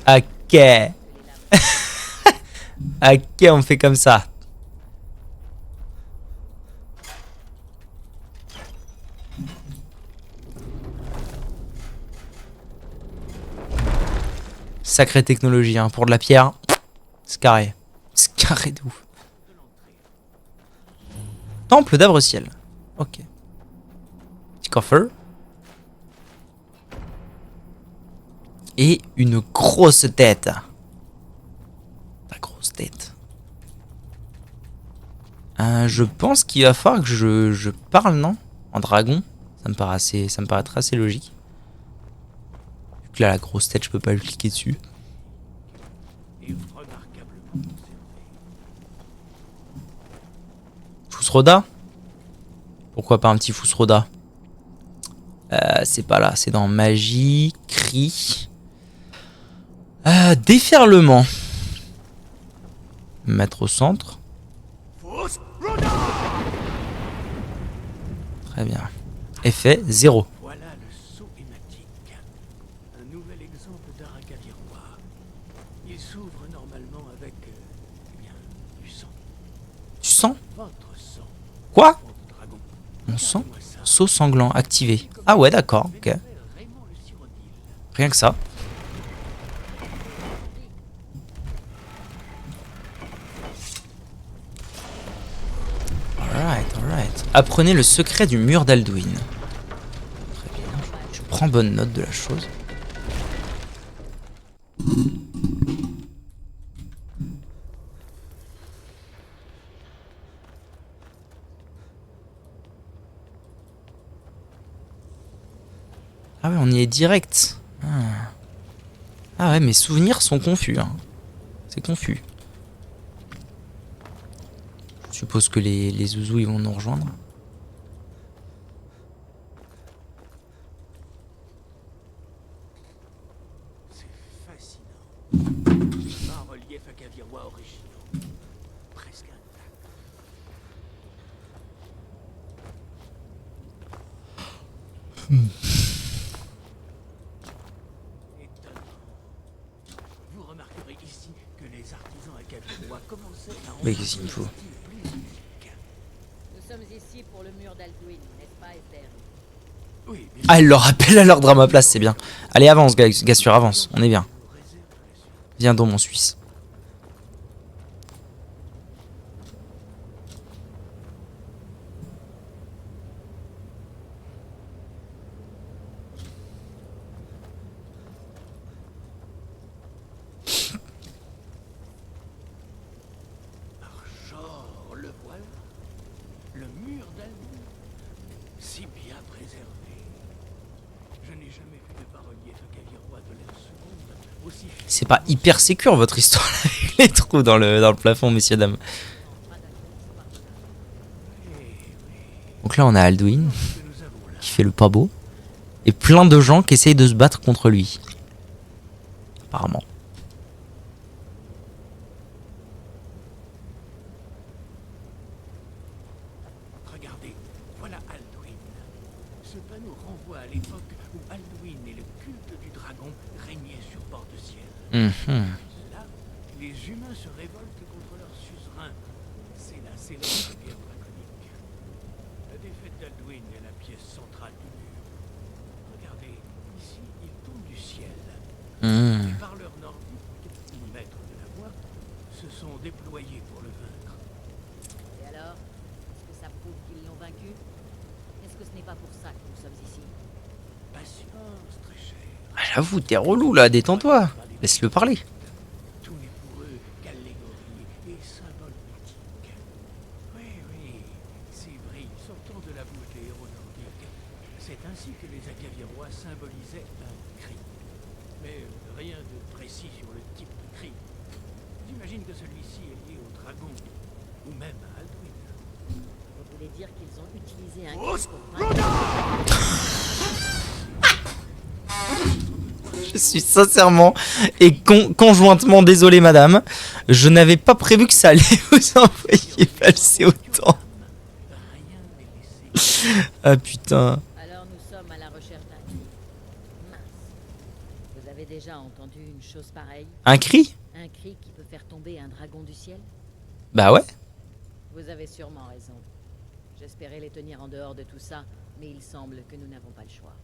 ça,
Ok. Ok, on fait comme ça. Sacrée technologie, hein. Pour de la pierre, c'est carré. C'est carré de ouf. Temple d'Avre-Ciel. Ok. Petit coffre. Et une grosse tête. La grosse tête. Je pense qu'il va falloir que je parle, non? En dragon. Ça me paraît assez logique. Vu que là, la grosse tête, je peux pas lui cliquer dessus.
Et remarquablement conservé.
Fousroda? Pourquoi pas un petit Fousroda? C'est pas là, c'est dans magie, cri. Déferlement. Mettre au centre. Très bien. Effet 0.
Voilà le saut hématique. Un nouvel exemple d'art acavirois. Il s'ouvre normalement avec eh bien, du sang.
Tu sens?
Votre sang.
Quoi?
Enfant de dragon.
On sent?
Regardez-moi ça.
Saut sanglant activé. Ah ouais, d'accord, ok.
Raymond le Cyrodiil.
Rien que ça. Alright, alright. Apprenez le secret du mur d'Alduin. Très bien. Je prends bonne note de la chose. Ah ouais, on y est direct. Ah ouais, mes souvenirs sont confus. Hein. C'est confus. Je suppose que les zouzous ils vont nous rejoindre.
C'est fascinant. Bas-relief acavirois originaux. Étonnant. Vous remarquerez ici que les artisans acadiens commençaient à
Mais qu'est-ce qu'il me faut?
Nous sommes ici pour le mur d'Alduin, n'est-ce pas, Esther?
Oui, bien
Ah, elle leur rappelle à l'ordre à ma place, c'est bien. Allez, avance, Gassure, avance. On est bien. Viens donc, mon Suisse.
Genre, le voilà. Le mur d'Alduin, si bien préservé. Je n'ai jamais vu de bas-relief acadien-roi de l'ère seconde aussi
C'est pas hyper sécure votre histoire là, avec les trous dans le plafond, messieurs, dames. Donc là, on a Alduin
que nous avons là.
qui fait le pas beau. Et plein de gens qui essayent de se battre contre lui. Apparemment.
Regardez, voilà Alduin. Ce panneau renvoie à l'époque où Alduin et le culte du dragon régnaient sur bord de ciel.
Mhm.
Là, les humains se révoltent contre leur suzerain. C'est la célèbre guerre draconique. La défaite d'Alduin est la pièce centrale du mur. Regardez, ici, il tombe du ciel.
Mhm.
Les parleurs nordiques, maîtres de la voix, se sont déployés pour le vaincre.
Et alors? Est-ce que ça prouve qu'ils l'ont vaincu? Est-ce que ce n'est pas pour ça que nous sommes ici?
Patience, très cher.
Ah, j'avoue, t'es relou là, détends-toi. Laisse-le parler.
Tout n'est pour eux qu'allégorie et symbole mythique. Oui, oui, ces vrilles sortant de la bouche des héros nordiques. C'est ainsi que les Acadiens-rois symbolisaient un cri. Mais rien de précis sur le type de cri. J'imagine que celui-ci est lié au dragon, ou même à Alduin.
Vous voulez dire qu'ils ont utilisé un cri pour vaincre?
Je suis sincèrement et conjointement désolé, madame. Je n'avais pas prévu que ça allait vous envoyer passer autant.
Rien n'est laissé.
Ah putain.
Alors nous sommes à la recherche d'un cri. Mince. Vous avez déjà entendu une chose pareille?
Un cri?
Un cri qui peut faire tomber un dragon du ciel?
Bah ouais.
Vous avez sûrement raison. J'espérais les tenir en dehors de tout ça, mais il semble que nous n'avons pas le choix.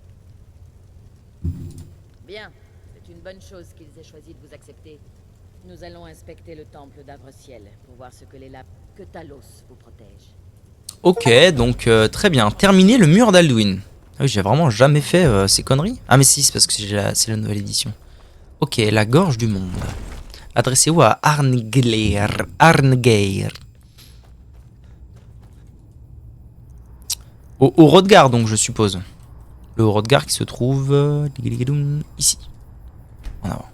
Bien, c'est une bonne chose qu'ils aient choisi de vous accepter. Nous allons inspecter le temple d'Avre-Ciel pour voir ce que les lapes que Talos vous protège.
Ok, donc très bien. Terminer le mur d'Alduin. Ah oui, j'ai vraiment jamais fait ces conneries. Ah mais si, c'est parce que c'est la nouvelle édition. Ok, la gorge du monde. Adressez-vous à Arngeir. Arngeir. Au Hrodgar, donc, je suppose. Le Hrodgar qui se trouve ici. En avant.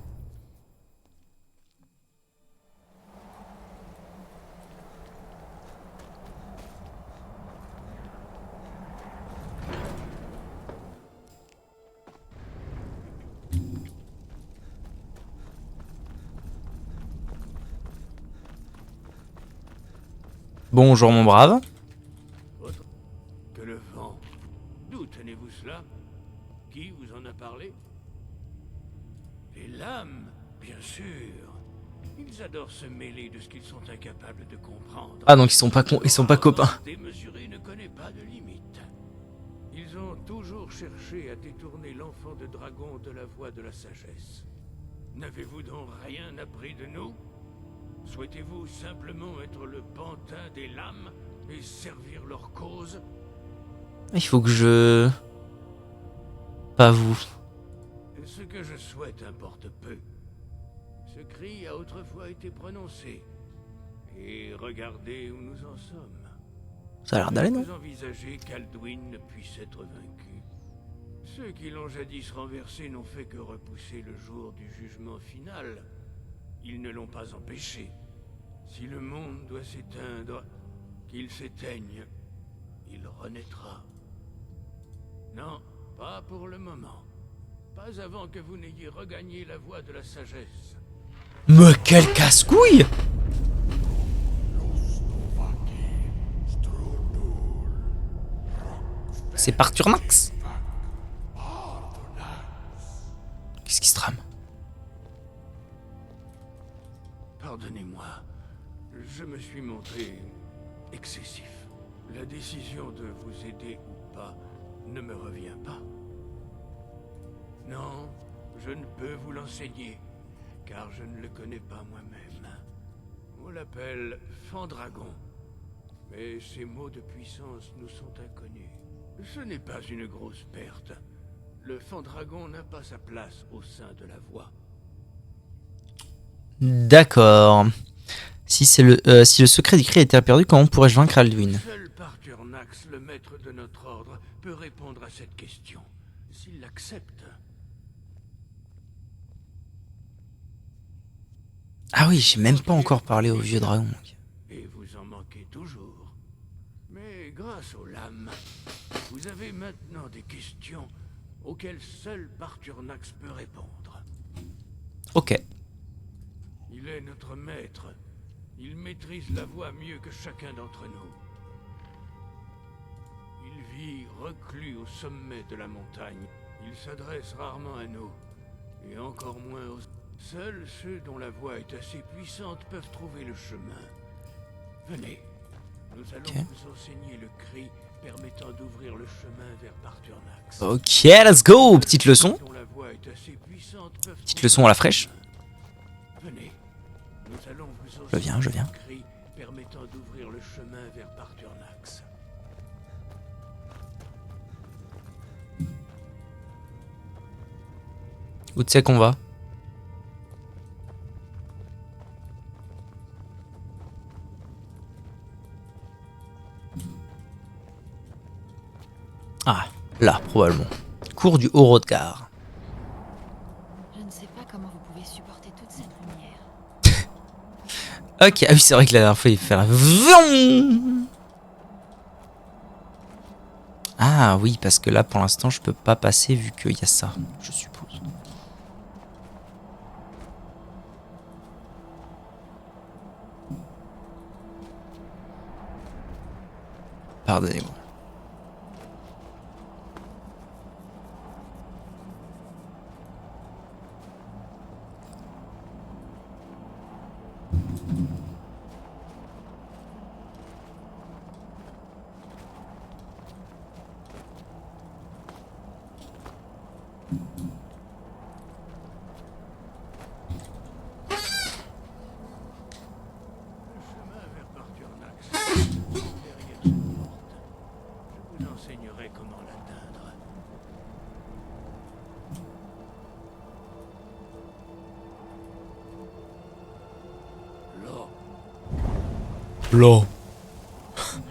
Bonjour mon brave.
Que le vent. D'où tenez-vous cela? Qui vous en a parlé? Les lames, bien sûr. Ils adorent se mêler de ce qu'ils sont incapables de comprendre.
Ah donc ils sont pas copains.
Démesuré ne connaît pas de limite. Ils ont toujours cherché à détourner l'enfant de dragon de la voie de la sagesse. N'avez-vous donc rien appris de nous? Souhaitez-vous simplement être le pantin des lames et servir leur cause?
Il faut que je... Pas vous.
Ce que je souhaite importe peu. Ce cri a autrefois été prononcé. Et regardez où nous en sommes.
Ça a l'air d'aller, non?
Vous envisagez qu'Alduin ne puisse être vaincu. Ceux qui l'ont jadis renversé n'ont fait que repousser le jour du jugement final. Ils ne l'ont pas empêché. Si le monde doit s'éteindre, qu'il s'éteigne. Il renaîtra. Non, pas pour le moment. Pas avant que vous n'ayez regagné la voie de la sagesse.
Mais quel casse-couille! C'est Parturnax.
je me suis montré excessif. La décision de vous aider ou pas ne me revient pas. Non, je ne peux vous l'enseigner, car je ne le connais pas moi-même. On l'appelle Fandragon, mais ses mots de puissance nous sont inconnus. Ce n'est pas une grosse perte. Le Fandragon n'a pas sa place au sein de la voie.
D'accord. Si le secret du cri était perdu, comment pourrais-je vaincre Alduin?
Seul Parturnax, le maître de notre ordre, peut répondre à cette question. S'il l'accepte.
Ah oui, j'ai même pas encore parlé au vieux dragon.
Et vous en manquez toujours. Mais grâce aux lames, vous avez maintenant des questions auxquelles seul Parturnax peut répondre.
Ok.
Il est notre maître. Il maîtrise la voie mieux que chacun d'entre nous. Il vit reclus au sommet de la montagne. Il s'adresse rarement à nous, et encore moins aux... Seuls ceux dont la voix est assez puissante peuvent trouver le chemin. Venez, nous allons vous enseigner le cri permettant d'ouvrir le chemin vers Parturnax.
Ok, let's go. Petite leçon.
Dont la voix est assez puissante peuvent
Petite
trouver
leçon à la fraîche.
Venez, nous allons vous
Je viens, je viens.
le cri permettant d'ouvrir le chemin vers Parturnax.
Où tu sais qu'on va? Ah, là, probablement. Cours du Haut-Rodgar.
Je ne sais pas comment vous pouvez supporter toute cette lumière.
Ok, ah oui, c'est vrai que la dernière fois, il fait un... Vroom. Ah oui, parce que là, pour l'instant, je peux pas passer vu qu'il y a ça, je suppose. Pardonnez-moi.
Le chemin vers Parturnax, derrière cette porte. Je vous enseignerai comment l'atteindre. Là,
Là.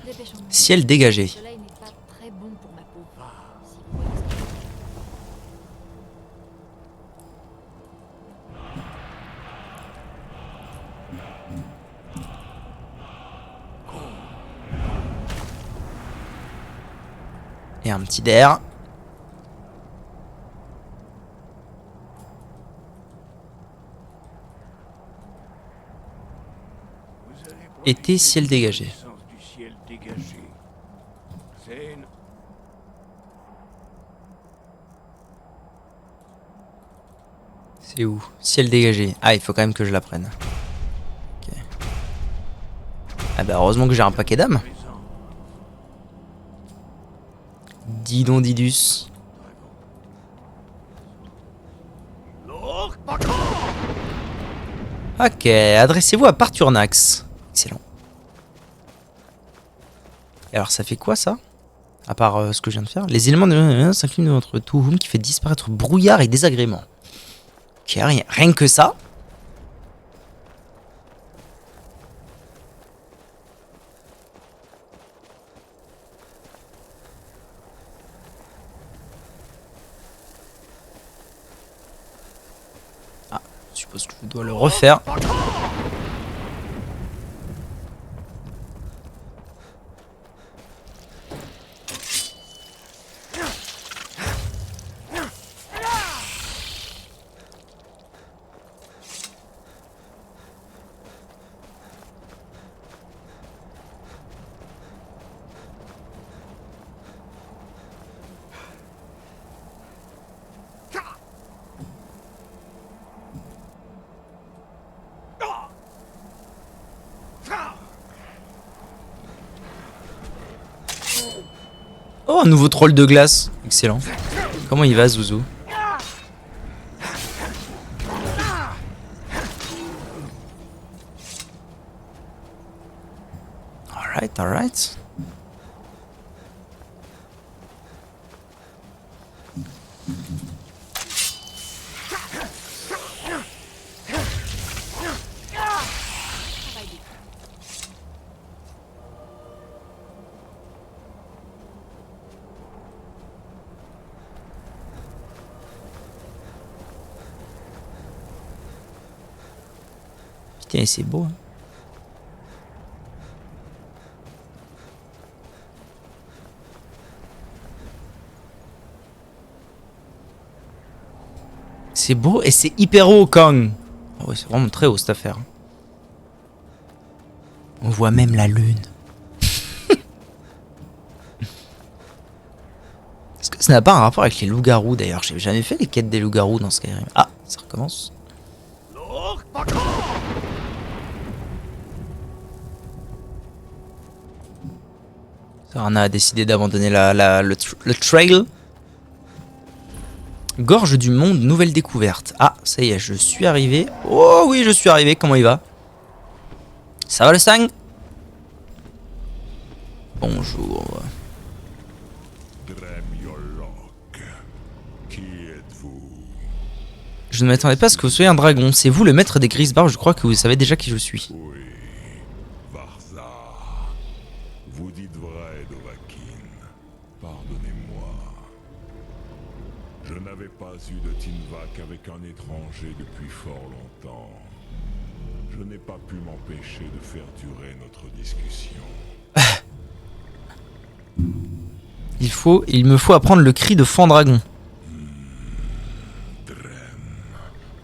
Dépêchons-nous.
Ciel dégagé.
Le soleil n'est pas très bon pour ma peau. Si vous voyez ce que je veux dire.
Et un petit d'air.
vous allez
Été, ciel dégagé.
connaissance du ciel dégagé. C'est une...
C'est où? Ciel dégagé. Ah, il faut quand même que je la prenne. Ok. Ah bah heureusement que j'ai un paquet d'âmes.
présent.
Dis donc Didus. Ok, adressez-vous à Parturnax. Excellent. Et alors ça fait quoi ça? À part ce que je viens de faire. Les éléments de s'inclinent devant votre Tuhum qui fait disparaître brouillard et désagréments. Ok, rien que ça. Ah, je suppose que je dois le refaire. Oh, un nouveau troll de glace. Excellent. Comment il va, Zouzou? Alright, alright. Putain, c'est beau. Hein. C'est beau et c'est hyper haut, Kong. Oh ouais, c'est vraiment très haut cette affaire. On voit même la lune. Est-ce que ça n'a pas un rapport avec les loups-garous d'ailleurs? J'ai jamais fait les quêtes des loups-garous dans Skyrim. Ah, ça recommence. Sarana a décidé d'abandonner le trail. Gorge du monde, nouvelle découverte. Ah, ça y est, je suis arrivé. Oh oui, je suis arrivé. Comment il va? Ça va le sang? Bonjour.
Qui êtes-vous?
Je ne m'attendais pas à ce que vous soyez un dragon. C'est vous le maître des Grisbarres. Je crois que vous savez déjà qui je suis.
Oui, Varza. Vous dites vrai, Dovahkiin. Pardonnez-moi. Je n'avais pas eu de Tinvac avec un étranger depuis fort longtemps. Je n'ai pas pu m'empêcher de faire durer notre discussion.
Il me faut apprendre le cri de Fandragon.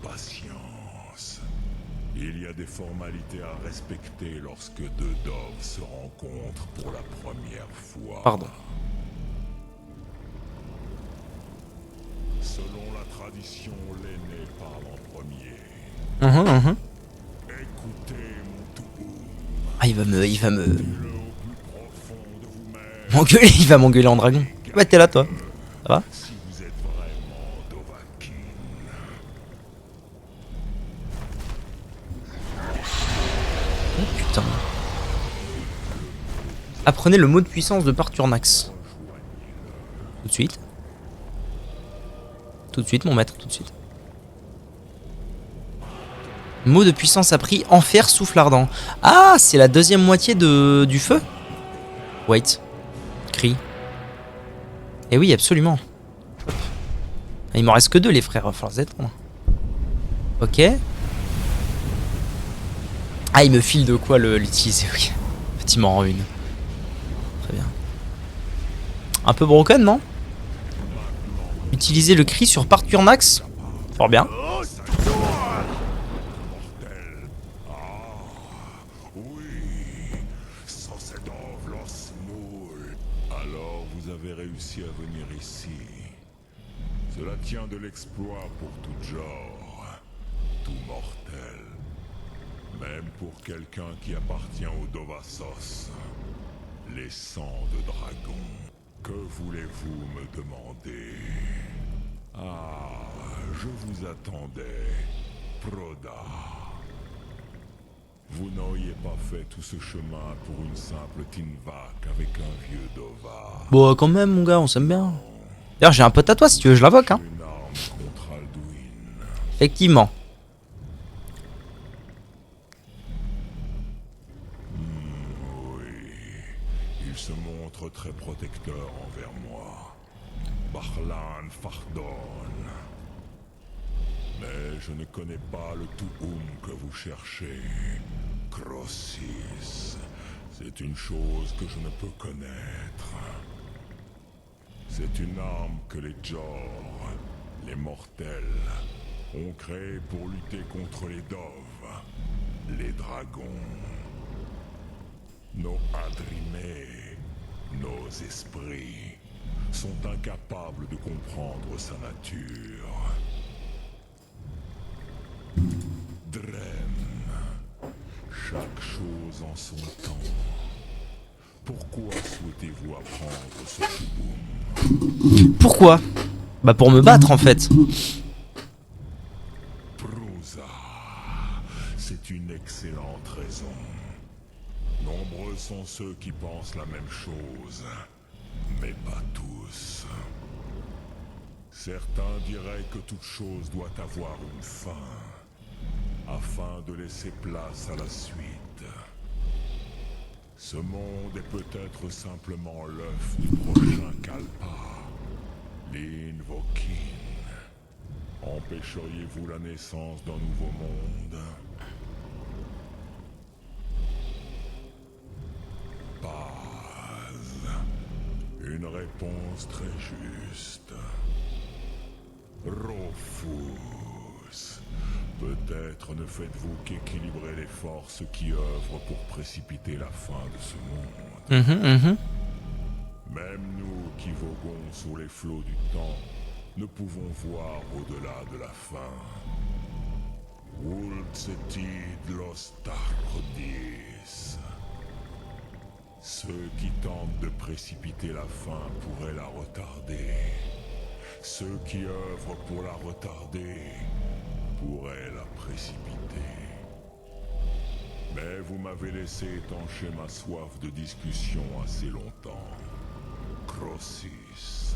Patience. Il y a des formalités à respecter lorsque deux doves se rencontrent pour la première fois.
Pardon.
Selon la tradition, l'aîné parle en premier. Écoutez mon Touboum.
Ah, il va me
Le au plus profond de vous-même.
m'engueuler. Il va m'engueuler en dragon. Bah t'es là toi. Ça va?
Si vous êtes vraiment Dovahkiin.
Oh putain. Apprenez le mot de puissance de Parturnax. Tout de suite. Tout de suite, mon maître, tout de suite. Mot de puissance appris, enfer souffle ardent. Ah, c'est la deuxième moitié du feu. Wait. Cri. Eh oui, absolument. Il m'en reste que deux, les frères. Il va falloir s'étendre. Ok. Ah, il me file de quoi l'utiliser, oui. En fait, il m'en rend une. Très bien. Un peu broken, non? Utiliser le cri sur Parturnax. Fort bien.
Alors vous avez réussi à venir ici. Cela tient de l'exploit pour tout genre, tout mortel. Même pour quelqu'un qui appartient au Dovassos. Les sangs de dragon. Que voulez-vous me demander? Ah, je vous attendais, Proda. Vous n'auriez pas fait tout ce chemin pour une simple Tinvac avec un vieux Dova.
Bon, quand même, mon gars, on s'aime bien. D'ailleurs, j'ai un pote à toi, si tu veux, je l'invoque, hein.
Une arme contre Alduin.
Effectivement.
Oui, il se montre très protecteur envers moi. Barlan Fardon. Mais je ne connais pas le Touboum que vous cherchez. Crossis. C'est une chose que je ne peux connaître. C'est une arme que les Jor, les mortels, ont créée pour lutter contre les Doves, les dragons. Nos Adrimés, nos esprits, sont incapables de comprendre sa nature. Drem, Chaque chose en son temps. Pourquoi souhaitez-vous apprendre ce Chouboum?
Pourquoi? Bah pour me battre en fait.
Prouza, c'est une excellente raison. Nombreux sont ceux qui pensent la même chose, mais pas tous. Certains diraient que toute chose doit avoir une fin, afin de laisser place à la suite. Ce monde est peut-être simplement l'œuf du prochain Kalpa, l'Invokin. Empêcheriez-vous la naissance d'un nouveau monde? Paz. Une réponse très juste. Rofus. Peut-être ne faites-vous qu'équilibrer les forces qui œuvrent pour précipiter la fin de ce monde. Même nous qui voguons sous les flots du temps, ne pouvons voir au-delà de la fin. Wultsetid los Tarkodis. Ceux qui tentent de précipiter la fin pourraient la retarder. Ceux qui œuvrent pour la retarder pourraient la précipiter. Mais vous m'avez laissé étancher ma soif de discussion assez longtemps. Crossis.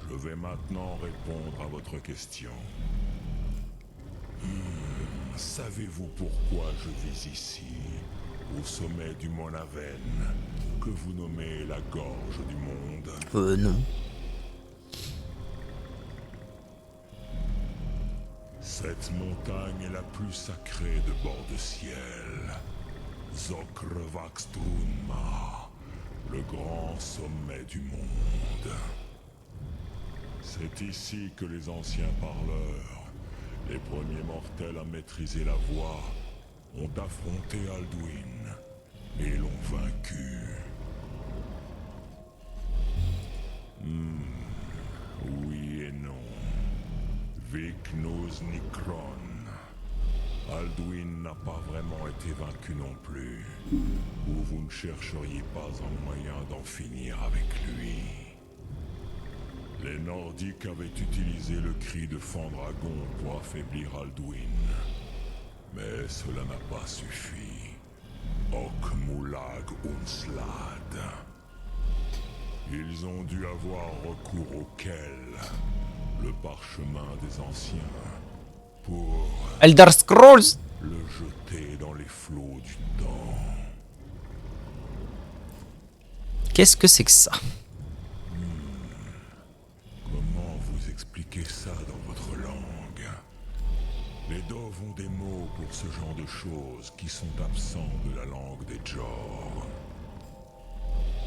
Je vais maintenant répondre à votre question. Savez-vous pourquoi je vis ici, au sommet du Mont Aven, que vous nommez la gorge du monde?
Non.
Cette montagne est la plus sacrée de bord de ciel. Zokrvaxtrunma, le grand sommet du monde. C'est ici que les anciens parleurs, les premiers mortels à maîtriser la voix, ont affronté Alduin et l'ont vaincu. Oui et non. Vicnus Nikron. Alduin n'a pas vraiment été vaincu non plus. Ou vous ne chercheriez pas un moyen d'en finir avec lui. Les Nordiques avaient utilisé le cri de Fandragon pour affaiblir Alduin. Mais cela n'a pas suffi. Okmulag Unslad. Ils ont dû avoir recours auquel, le parchemin des anciens, pour
Elder Scrolls.
le jeter dans les flots du temps.
Qu'est-ce que c'est que ça?
Comment vous expliquer ça dans votre langue? Les Dov ont des mots pour ce genre de choses qui sont absents de la langue des Jor.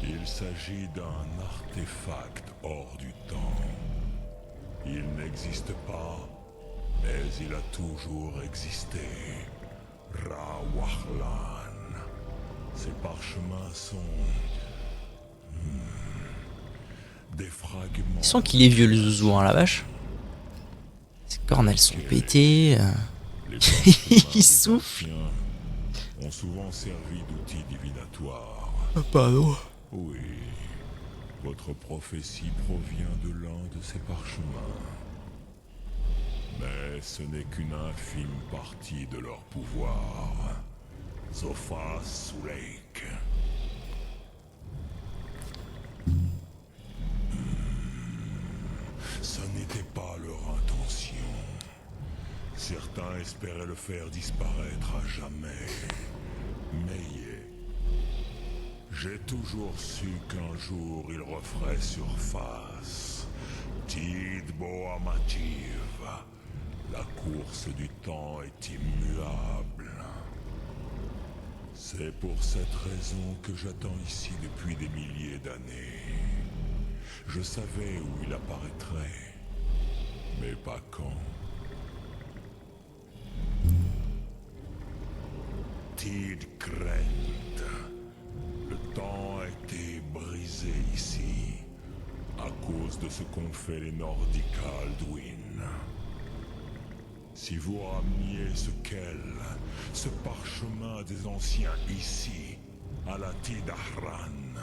Il s'agit d'un artefact hors du temps. Il n'existe pas, mais il a toujours existé. Ra-Wahlan. Ces parchemins sont... des fragments...
Il sent qu'il est vieux le zouzou, hein, la vache. Ses cornes, elles sont pétées.
Les
Il souffle.
anciens ont souvent servi d'outils divinatoires.
Pardon.
Oui, votre prophétie provient de l'un de ces parchemins. Mais ce n'est qu'une infime partie de leur pouvoir. Zophas Suleik. Ce n'était pas leur intention. Certains espéraient le faire disparaître à jamais. Mais j'ai toujours su qu'un jour il referait surface. Tidbo Amativ. La course du temps est immuable. C'est pour cette raison que j'attends ici depuis des milliers d'années. Je savais où il apparaîtrait, mais pas quand. Tidkrent. Le temps a été brisé ici, à cause de ce qu'ont fait les Nordiques à Alduin. Si vous rameniez ce parchemin des anciens ici, à la Tidahran,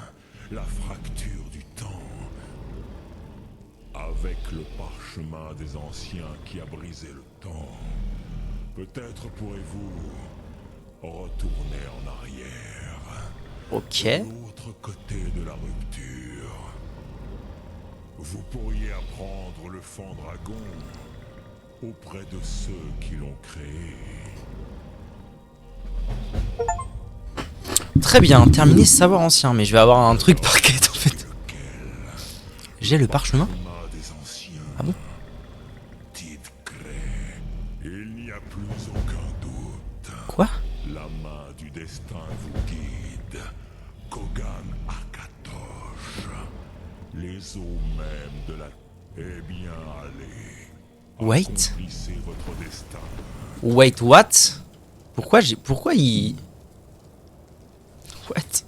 la fracture du temps, avec le parchemin des anciens qui a brisé le temps, peut-être pourrez-vous retourner en arrière.
Ok.
De l'autre côté de la rupture, vous pourriez apprendre le Fandragon auprès de ceux qui l'ont créé.
Très bien, terminé savoir ancien, mais je vais avoir un truc par quête en fait. J'ai le parchemin. Ah bon?
Il n'y a plus aucun doute.
Quoi?
La main du destin vous guide. Kogan Akatosh. Les eaux mêmes de la... Eh bien, allez.
Wait.
Accomplissez votre destin.
Wait, what? Pourquoi il... What?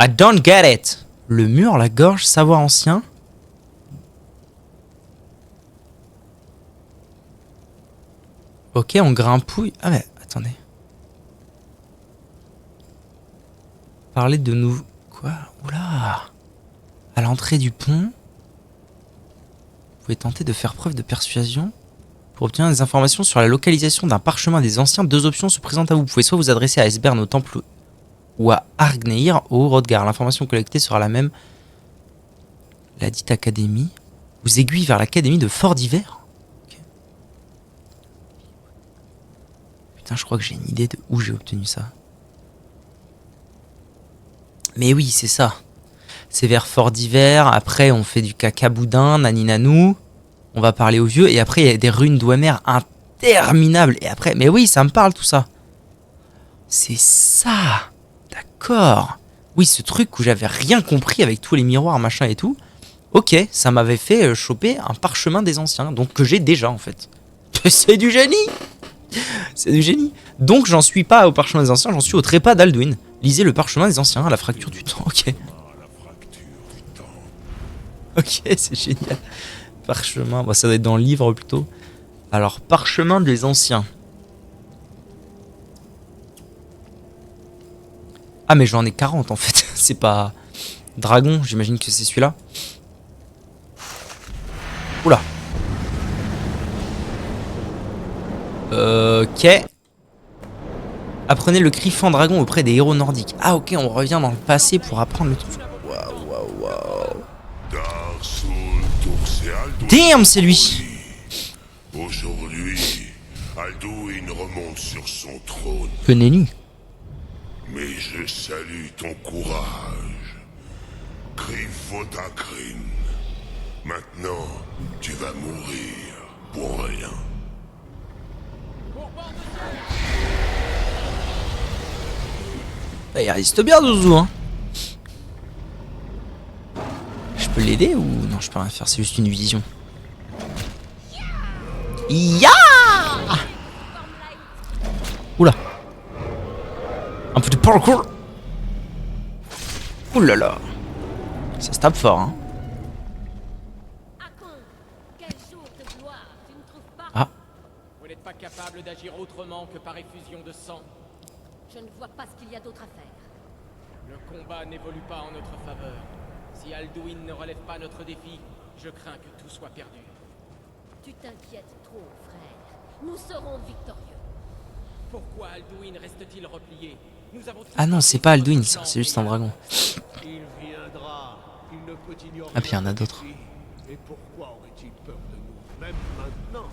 I don't get it. Le mur, la gorge, savoir ancien. Ok, on grimpouille. Ah mais, attendez. Parler de nous... Quoi? Oula. À l'entrée du pont. Vous pouvez tenter de faire preuve de persuasion. Pour obtenir des informations sur la localisation d'un parchemin des anciens, deux options se présentent à vous. Vous pouvez soit vous adresser à Esbern au temple ou à Argneir au Hrodgar. L'information collectée sera la même. La dite académie vous aiguille vers l'académie de Fort d'Hiver. Okay. Putain, je crois que j'ai une idée de où j'ai obtenu ça. Mais oui, c'est ça. C'est vers Fort d'Hiver. Après, on fait du caca boudin, naninanou. On va parler aux vieux. Et après, il y a des runes d'Ouamer interminables. Et après, mais oui, ça me parle tout ça. C'est ça. D'accord. Oui, ce truc où j'avais rien compris avec tous les miroirs, machin et tout. Ok, ça m'avait fait choper un parchemin des anciens. Donc que j'ai déjà en fait. C'est du génie. C'est du génie. Donc j'en suis pas au parchemin des anciens, j'en suis au trépas d'Alduin. Lisez le parchemin des anciens à la fracture du temps. Ok. Ok, c'est génial. Parchemin, bah, ça doit être dans le livre plutôt. Alors, parchemin des anciens. Ah mais j'en ai 40 en fait, c'est pas... Dragon, j'imagine que c'est celui-là. Oula. Ok. Apprenez le cri Fandragon auprès des héros nordiques. Ah ok, on revient dans le passé pour apprendre le truc. Waouh. Damn, c'est lui.
Aujourd'hui, Alduin remonte sur son trône.
Que nenni.
Mais je salue ton courage, Griffodakrin. Maintenant, tu vas mourir pour rien.
Il résiste bien, Zouzou, hein. Je peux l'aider ou non, je peux rien faire, c'est juste une vision. Ya. Oula. Un peu de parkour. Oulala. Ça se tape fort, hein. Ah.
Vous n'êtes pas capable d'agir autrement que par effusion de sang.
Je ne vois pas ce qu'il y a d'autre à faire.
Le combat n'évolue pas en notre faveur. Si Alduin ne relève pas notre défi, je crains que tout soit perdu.
Tu t'inquiètes trop, frère. Nous serons victorieux.
Pourquoi Alduin reste-t-il replié? Nous avons...
Ah non, c'est pas Alduin, ça, c'est juste un dragon.
Il viendra. Il ne peut ignorer.
Ah, puis il y en a d'autres.
Et pourquoi aurait-il peur de nous, même maintenant?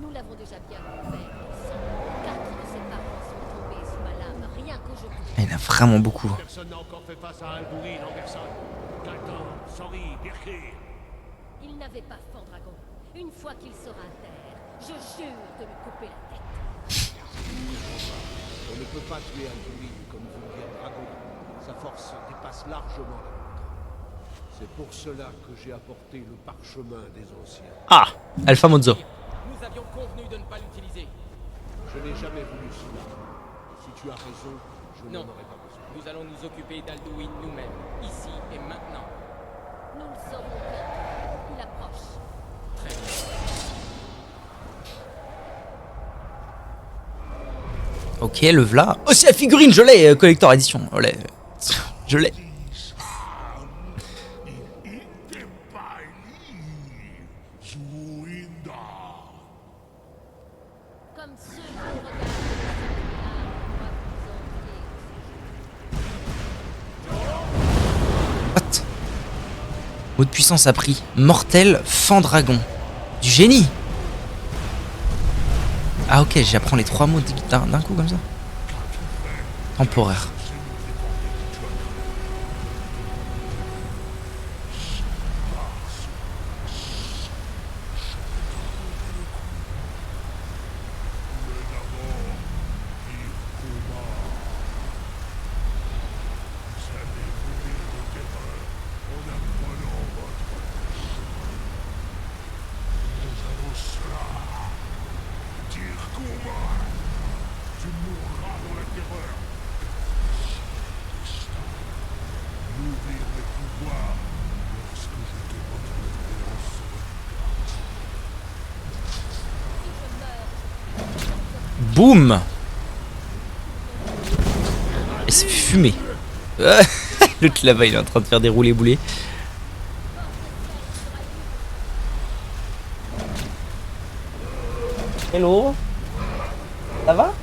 Nous l'avons déjà bien couvert. 4 de ses parents sont tombés sous ma lame,
rien qu'aujourd'hui.
Il y en a vraiment beaucoup.
Personne n'a encore fait face à Alduin en personne. Kaltan, Sori, Birkir.
Il n'avait pas Fandragon. Une fois qu'il sera à terre, je jure de lui couper la tête.
On ne peut pas tuer Alduin comme vulgaire dragon. Sa force dépasse largement la nôtre. C'est pour cela que j'ai apporté le parchemin des anciens.
Ah, Alpha Mozzo.
Nous avions convenu de ne pas l'utiliser.
Je n'ai jamais voulu cela. Si tu as raison, je n'en aurais pas besoin.
Nous allons nous occuper d'Alduin nous-mêmes, ici et maintenant.
Nous le saurons bientôt. Il approche.
Très bien.
Ok, le v'là. Oh, c'est la figurine, je l'ai, collector édition. Oh, je l'ai.
Comme ceux qui regardent
What? Mot de puissance appris. Mortel Fandragon. Du génie. Ah ok, j'apprends les 3 mots d'un coup comme ça. Temporaire. Boum. Et c'est fumé. L'autre là-bas il est en train de faire des roulés boulets. Hello. Ça va?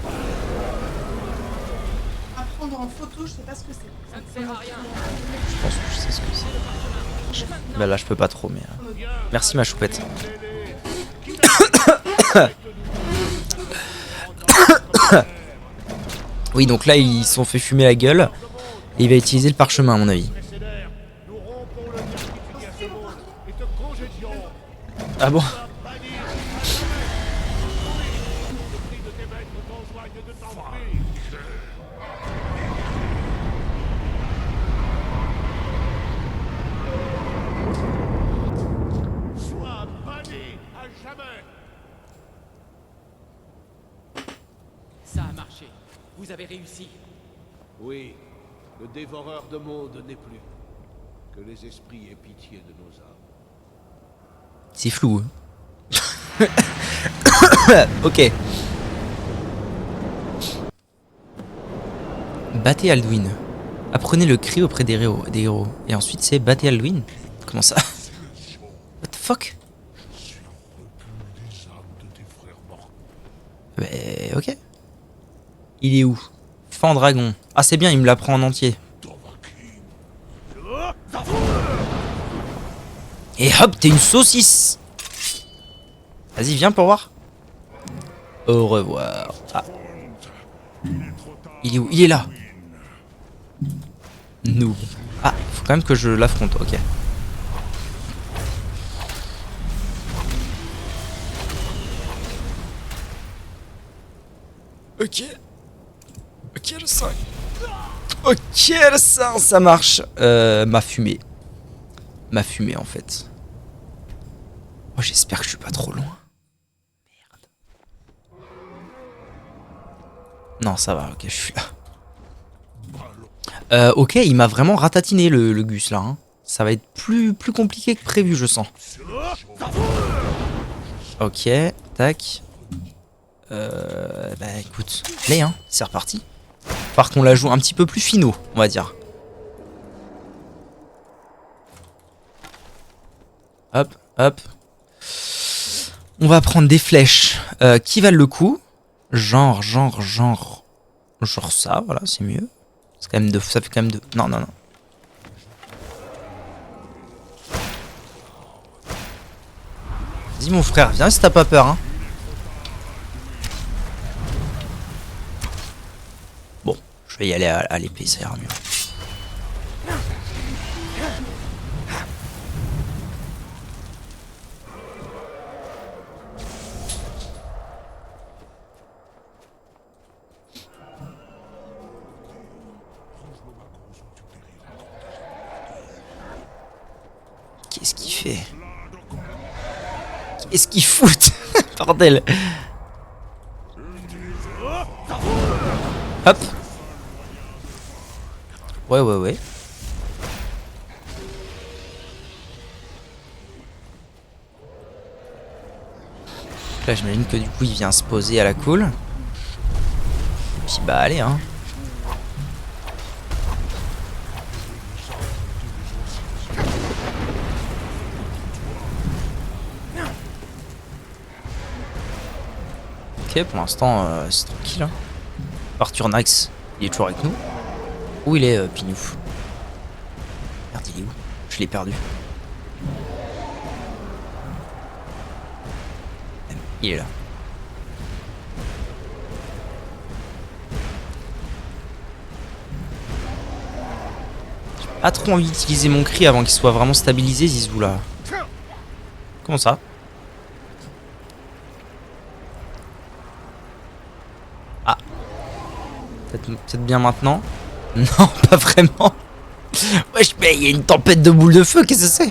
À prendre en photo, je sais pas ce que c'est.
Ça ne sert à rien.
Je pense que je sais ce que c'est. Bah là je peux pas trop mais... Merci ma choupette. Oui donc là ils se sont fait fumer la gueule. Et il va utiliser le parchemin à mon avis. Ah bon?
Ça a marché. Vous avez réussi.
Oui, le dévoreur de monde n'est plus. Que les esprits aient pitié de nos âmes.
C'est flou. Ok. Battez Alduin. Apprenez le cri auprès des héros. Et ensuite c'est battez Alduin. Comment ça? What the fuck? Ok. Il est où? Fandragon. Ah c'est bien, il me l'apprend en entier. Et hop, t'es une saucisse. Vas-y, viens pour voir. Au revoir. Ah. Il est où? Il est là. Noob. Ah, faut quand même que je l'affronte, ok. Ok. Ok, le 5. Ok, le 5, ça marche. Ma fumée. Ma fumée, en fait. Oh, j'espère que je suis pas trop loin. Merde. Non, ça va, ok, je suis là. Ok, il m'a vraiment ratatiné le Gus, là. Hein. Ça va être plus compliqué que prévu, je sens. Ok, tac. Bah écoute, allez hein, c'est reparti. Par qu'on la joue un petit peu plus finaux, on va dire. Hop, hop. On va prendre des flèches qui valent le coup. Genre ça, voilà, c'est mieux. C'est quand même de, ça fait quand même de... Non. Vas-y mon frère, viens si t'as pas peur, hein. Je vais y aller à l'épée, ça ira mieux. Qu'est-ce qu'il fait? Qu'est-ce qu'il fout? Bordel. Hop. Ouais. Là j'imagine que du coup il vient se poser à la cool. Puis bah allez hein. Ok, pour l'instant c'est tranquille hein. Arthur Nax, il est toujours avec nous. Où il est Pignouf? Merde, il est où? Je l'ai perdu. Il est là. J'ai pas trop envie d'utiliser mon cri avant qu'il soit vraiment stabilisé, Zizou là. Comment ça? Ah. Peut-être bien maintenant. Non, pas vraiment. Wesh, mais il y a une tempête de boules de feu, qu'est-ce que c'est?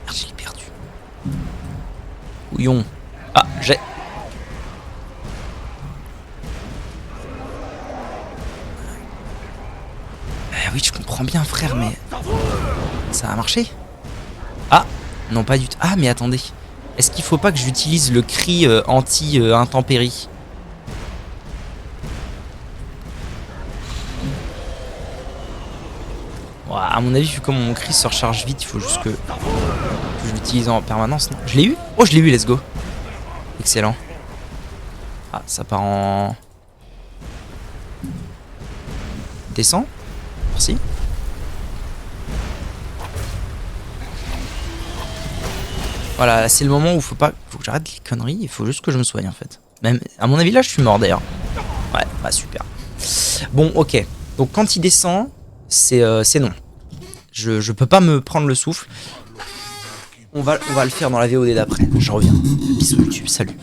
Merde, je l'ai perdu. Couillon. Ah, j'ai... oui, je comprends bien, frère, mais... Ça a marché? Ah, non, pas du tout. Ah, mais attendez. Est-ce qu'il faut pas que j'utilise le cri anti-intempérie? À mon avis, vu comme mon cri se recharge vite, il faut juste que je l'utilise en permanence. Non, je l'ai eu? Oh, je l'ai eu, let's go. Excellent. Ah, ça part en... Descend. Merci. Voilà, c'est le moment où faut que j'arrête les conneries. Il faut juste que je me soigne en fait. Même, à mon avis, là, je suis mort d'ailleurs. Ouais, bah super. Bon, ok. Donc quand il descend... c'est non. Je peux pas me prendre le souffle. On va le faire dans la VOD d'après. Je reviens. Bisous YouTube, salut.